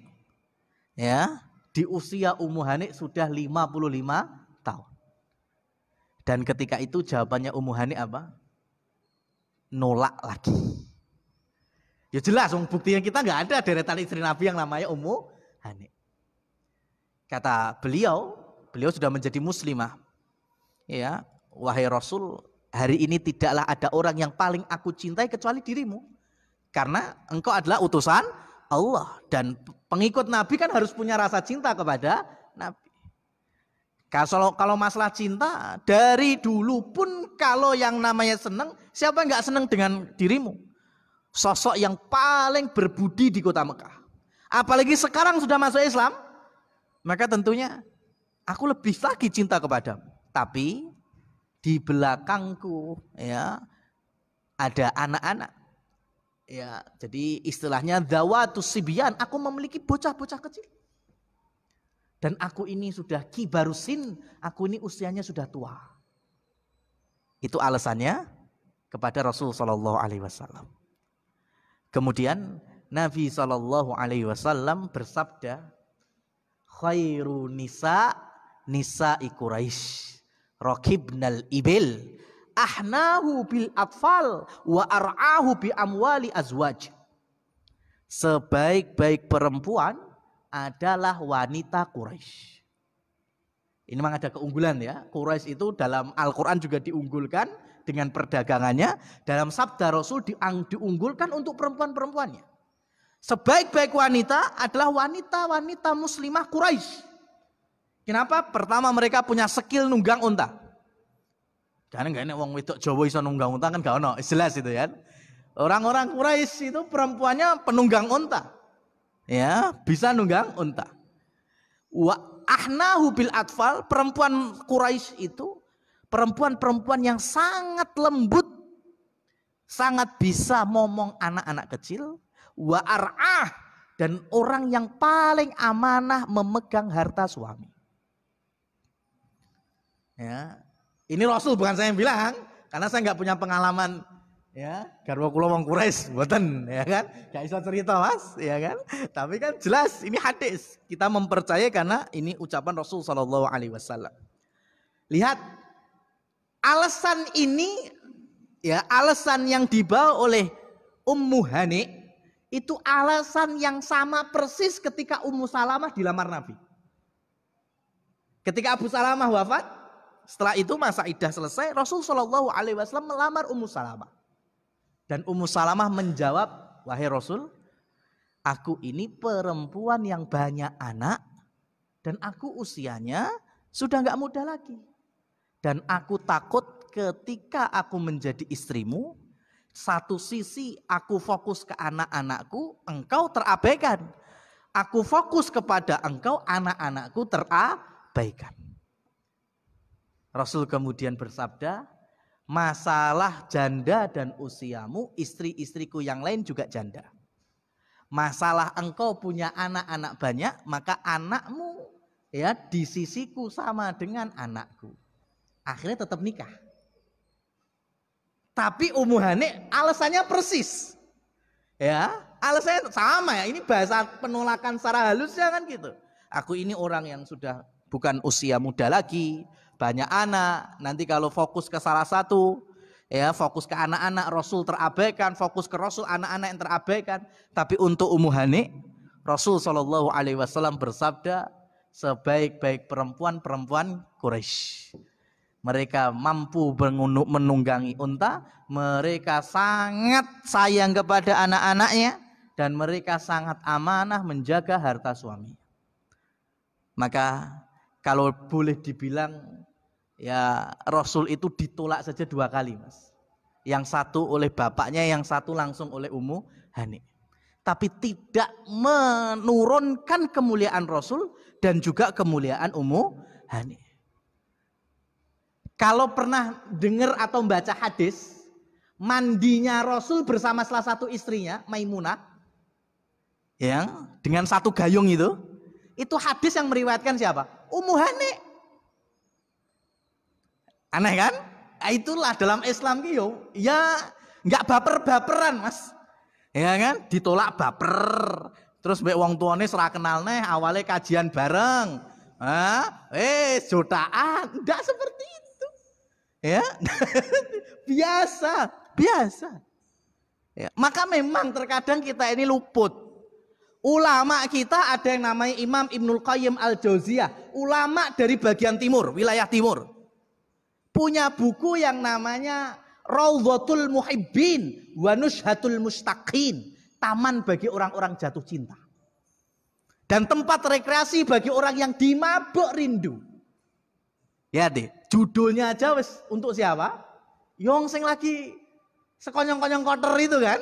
ya, di usia Ummu Hani sudah 55 tahun. Dan ketika itu jawabannya Ummu Hani apa? Nolak lagi. Ya jelas, buktinya kita nggak ada deretan istri Nabi yang namanya Ummu Hani. Kata beliau sudah menjadi muslimah. Ya, wahai Rasul, hari ini tidaklah ada orang yang paling aku cintai kecuali dirimu. Karena engkau adalah utusan Allah. Dan pengikut Nabi kan harus punya rasa cinta kepada Nabi. Kalau masalah cinta, dari dulu pun kalau yang namanya senang, siapa yang gak senang dengan dirimu? Sosok yang paling berbudi di kota Mekah. Apalagi sekarang sudah masuk Islam, maka tentunya aku lebih lagi cinta kepadamu. Tapi di belakangku ya ada anak-anak. Ya, jadi istilahnya dawatus sibyan, aku memiliki bocah-bocah kecil. Dan aku ini sudah kibarusin, aku ini usianya sudah tua. Itu alasannya kepada Rasul sallallahu alaihi wasallam. Kemudian Nabi sallallahu alaihi wasallam bersabda, khairu nisa'i Quraisy rakibnal ibil ahnahu bil atfal wa ar'ahu bi amwali azwaj. Sebaik-baik perempuan adalah wanita Quraisy. Ini memang ada keunggulan ya. Quraisy itu dalam Al-Quran juga diunggulkan dengan perdagangannya. Dalam sabda Rasul diunggulkan untuk perempuan-perempuannya. Sebaik-baik wanita adalah wanita-wanita muslimah Quraisy. Kenapa? Pertama, mereka punya skill nunggang unta. Karena nggak enak wong wedok Jawa iso nunggang unta kan gak ono, jelas itu ya. Orang-orang Quraisy itu perempuannya penunggang unta. Ya, bisa nunggang unta. Wa ahnahu bil atfal, perempuan Quraisy itu perempuan-perempuan yang sangat lembut, sangat bisa ngomong anak-anak kecil. Wa ar'ah, dan orang yang paling amanah memegang harta suami. Ya, ini Rasul bukan saya yang bilang, karena saya nggak punya pengalaman. Ya, garwa kula wong Quraisy mboten, ya kan? Gak iso cerita, Mas, ya kan? Tapi kan jelas ini hadis. Kita mempercayai karena ini ucapan Rasul sallallahu alaihi wasallam. Lihat alasan ini, ya, alasan yang dibawa oleh Ummu Hani itu alasan yang sama persis ketika Ummu Salamah dilamar Nabi. Ketika Abu Salamah wafat, setelah itu masa iddah selesai, Rasul sallallahu alaihi wasallam melamar Ummu Salamah. Dan Ummu Salamah menjawab, wahai Rasul, aku ini perempuan yang banyak anak dan aku usianya sudah gak muda lagi. Dan aku takut ketika aku menjadi istrimu, satu sisi aku fokus ke anak-anakku, engkau terabaikan. Aku fokus kepada engkau, anak-anakku terabaikan. Rasul kemudian bersabda, masalah janda dan usiamu, istri-istriku yang lain juga janda. Masalah engkau punya anak-anak banyak, maka anakmu ya di sisiku sama dengan anakku. Akhirnya tetap nikah. Tapi Ummu Hani alasannya persis. Ya, alasannya sama ya. Ini bahasa penolakan secara halusnya kan gitu. Aku ini orang yang sudah bukan usia muda lagi, banyak anak, nanti kalau fokus ke salah satu, ya fokus ke anak-anak, Rasul terabaikan, fokus ke Rasul, anak-anak yang terabaikan. Tapi untuk Ummu Hani, Rasul sallallahu alaihi wasallam bersabda, sebaik-baik perempuan Quraisy. Mereka mampu menunggangi unta, mereka sangat sayang kepada anak-anaknya, dan mereka sangat amanah menjaga harta suami. Maka kalau boleh dibilang, ya Rasul itu ditolak saja 2 kali, Mas. Yang satu oleh bapaknya, yang satu langsung oleh Ummu Hani. Tapi tidak menurunkan kemuliaan Rasul dan juga kemuliaan Ummu Hani. Kalau pernah dengar atau baca hadis, mandinya Rasul bersama salah satu istrinya, Maimunah, ya, dengan satu gayung itu hadis yang meriwayatkan siapa? Ummu Hani. Aneh kan? Nah, itulah dalam Islam ya nggak baper-baperan, Mas. Ya kan? Ditolak baper. Terus mbek wong tuane ora kenal neh, awalnya kajian bareng. Jotaan, enggak seperti itu. Ya. biasa. Ya, maka memang terkadang kita ini luput. Ulama kita ada yang namanya Imam Ibnul Qayyim Al-Jauziyah, ulama dari bagian timur, wilayah timur. Punya buku yang namanya Raudhatul Muhibbin wa Nushhatul Mustaqin, taman bagi orang-orang jatuh cinta. Dan tempat rekreasi bagi orang yang dimabuk rindu. Ya deh, judulnya aja wis untuk siapa? Yang sing lagi sekonyong-konyong kotor itu kan?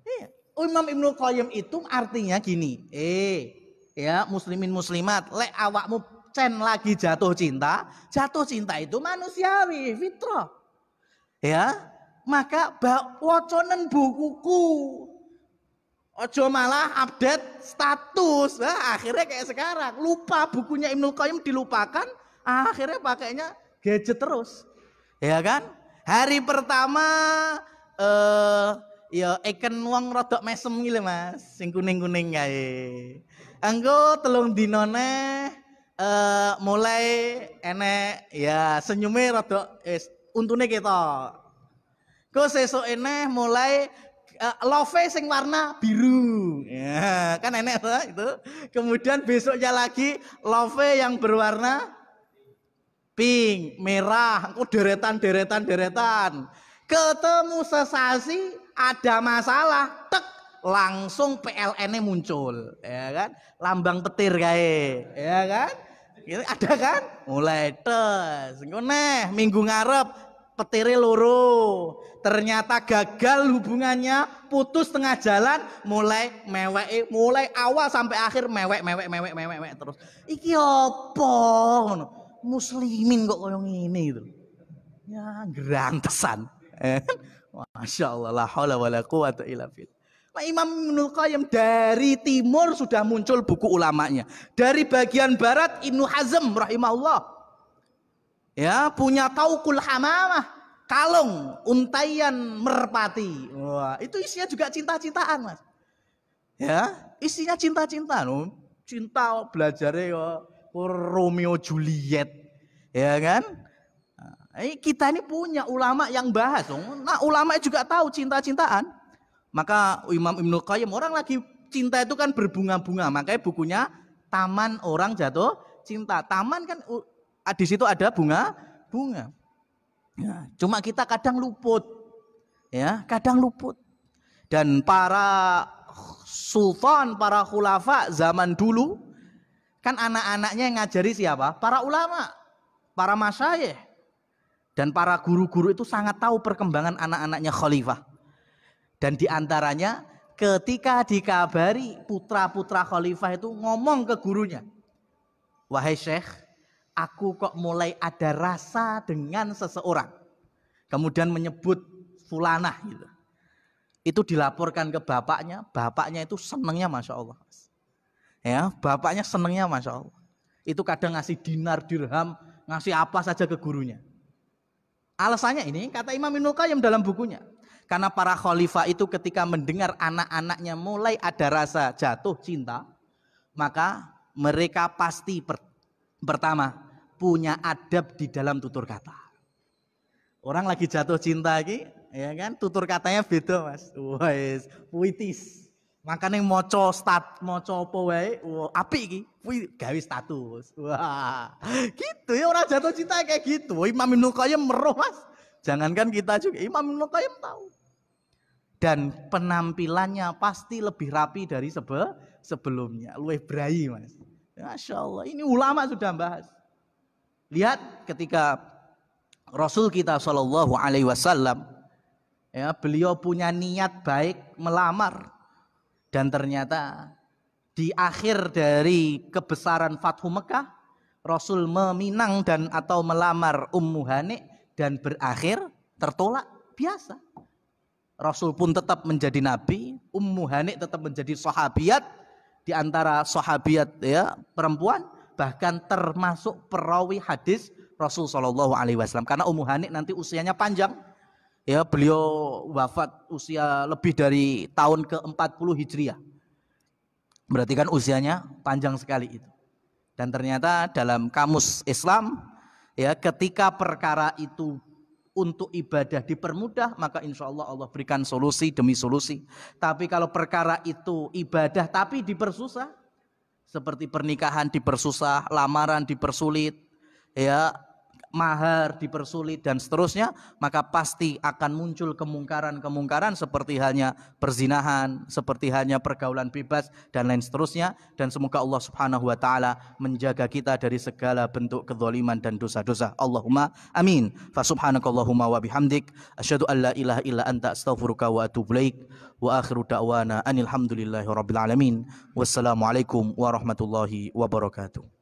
Iya. Imam Ibnul Qayyim itu artinya gini, ya muslimin muslimat, lek awakmu cen lagi jatuh cinta itu manusiawi, fitrah. Ya, maka waconen bukuku. Ojo malah update status. Nah, akhirnya kayak sekarang, lupa bukunya Ibnul Qayyim dilupakan, akhirnya pakainya gadget terus. Ya kan? Hari pertama ya ikan wong rodok mesem gitu Mas, sing kuning-kuning kae. Engko telung dinone mulai enek ya senyume rodok untune ketok. Kok sesuk eneh mulai love sing warna biru. Ya, kan enek tuh itu. Kemudian besoknya lagi love yang berwarna pink, merah, engko deretan. Ketemu sesasi ada masalah, tek langsung PLN-nya muncul, ya kan? Lambang petir kae, ya kan? Ini ada kan? Mulai tes, neh minggu ngarep petirnya loro, ternyata gagal hubungannya, putus tengah jalan, mulai mewek, mulai awal sampai akhir mewek terus. Iki opo? Muslimin kok koyo ngene gitu. Ya gerantesan. Masya Allah, la haula wala quwata illa billah. Imam Ibnul Qayyim dari timur sudah muncul buku ulamanya. Dari bagian barat Ibnu Hazm rahimahullah. Ya, punya Tauqul Hamamah, kalung untaian merpati. Wah, itu isinya juga cinta-cintaan, Mas. Ya, isinya cinta-cinta, cinta belajarnya Romeo Juliet. Ya kan? Kita ini punya ulama yang bahas. Nah, ulama juga tahu cinta-cintaan. Maka Imam Ibnul Qayyim, orang lagi cinta itu kan berbunga-bunga. Makanya bukunya Taman Orang Jatuh Cinta. Taman kan di situ ada bunga. Ya, cuma kita kadang luput. Ya, kadang luput. Dan para sultan, para khulafa zaman dulu kan anak-anaknya yang ngajari siapa? Para ulama, para masyayikh. Dan para guru-guru itu sangat tahu perkembangan anak-anaknya khalifah. Dan diantaranya ketika dikabari putra-putra khalifah itu ngomong ke gurunya, wahai syekh, aku kok mulai ada rasa dengan seseorang. Kemudian menyebut fulanah gitu. Itu dilaporkan ke bapaknya itu senengnya Masya Allah. Ya, bapaknya senengnya Masya Allah. Itu kadang ngasih dinar, dirham, ngasih apa saja ke gurunya. Alasannya ini kata Imam Ibnul Qayyim dalam bukunya, karena para khalifah itu ketika mendengar anak-anaknya mulai ada rasa jatuh cinta, maka mereka pasti pertama punya adab di dalam tutur kata. Orang lagi jatuh cinta lagi, ya kan, tutur katanya beda Mas. Wes puitis. Makanya moco apa wae, apik iki, kuwi gawe status. Wah, gitu ya orang jatuh cinta kayak gitu. Imam Ibnul Qayyim meroh Mas. Jangankan kita juga, Imam Ibnul Qayyim tahu. Dan penampilannya pasti lebih rapi dari sebelumnya. Luwih brai Mas. Masya Allah, ini ulama sudah bahas. Lihat ketika Rasul kita Shallallahu Alaihi Wasallam, ya, beliau punya niat baik melamar, dan ternyata di akhir dari kebesaran Fathu Mekah, Rasul meminang dan atau melamar Ummu Hani dan berakhir tertolak biasa. Rasul pun tetap menjadi nabi, Ummu Hani tetap menjadi sahabiat di antara sahabiat, ya, perempuan, bahkan termasuk perawi hadis Rasul Shallallahu Alaihi Wasallam. Karena Ummu Hani nanti usianya panjang, ya, beliau wafat usia lebih dari tahun ke-40 Hijriah. Berarti kan usianya panjang sekali itu. Dan ternyata dalam kamus Islam, ya, ketika perkara itu untuk ibadah dipermudah, maka insya Allah Allah berikan solusi demi solusi. Tapi kalau perkara itu ibadah tapi dipersusah, seperti pernikahan dipersusah, lamaran dipersulit, ya, mahar dipersulit dan seterusnya, maka pasti akan muncul kemungkaran-kemungkaran seperti halnya perzinahan, seperti halnya pergaulan bebas dan lain seterusnya. Dan semoga Allah Subhanahu wa taala menjaga kita dari segala bentuk kezaliman dan dosa-dosa. Allahumma amin. Fa subhanakallahumma wa bihamdik asyhadu an la ilaha illa anta astaghfiruka wa atubu ilaik. Wa akhiru da'wana anil hamdulillahi rabbil alamin. Wassalamualaikum warahmatullahi wabarakatuh.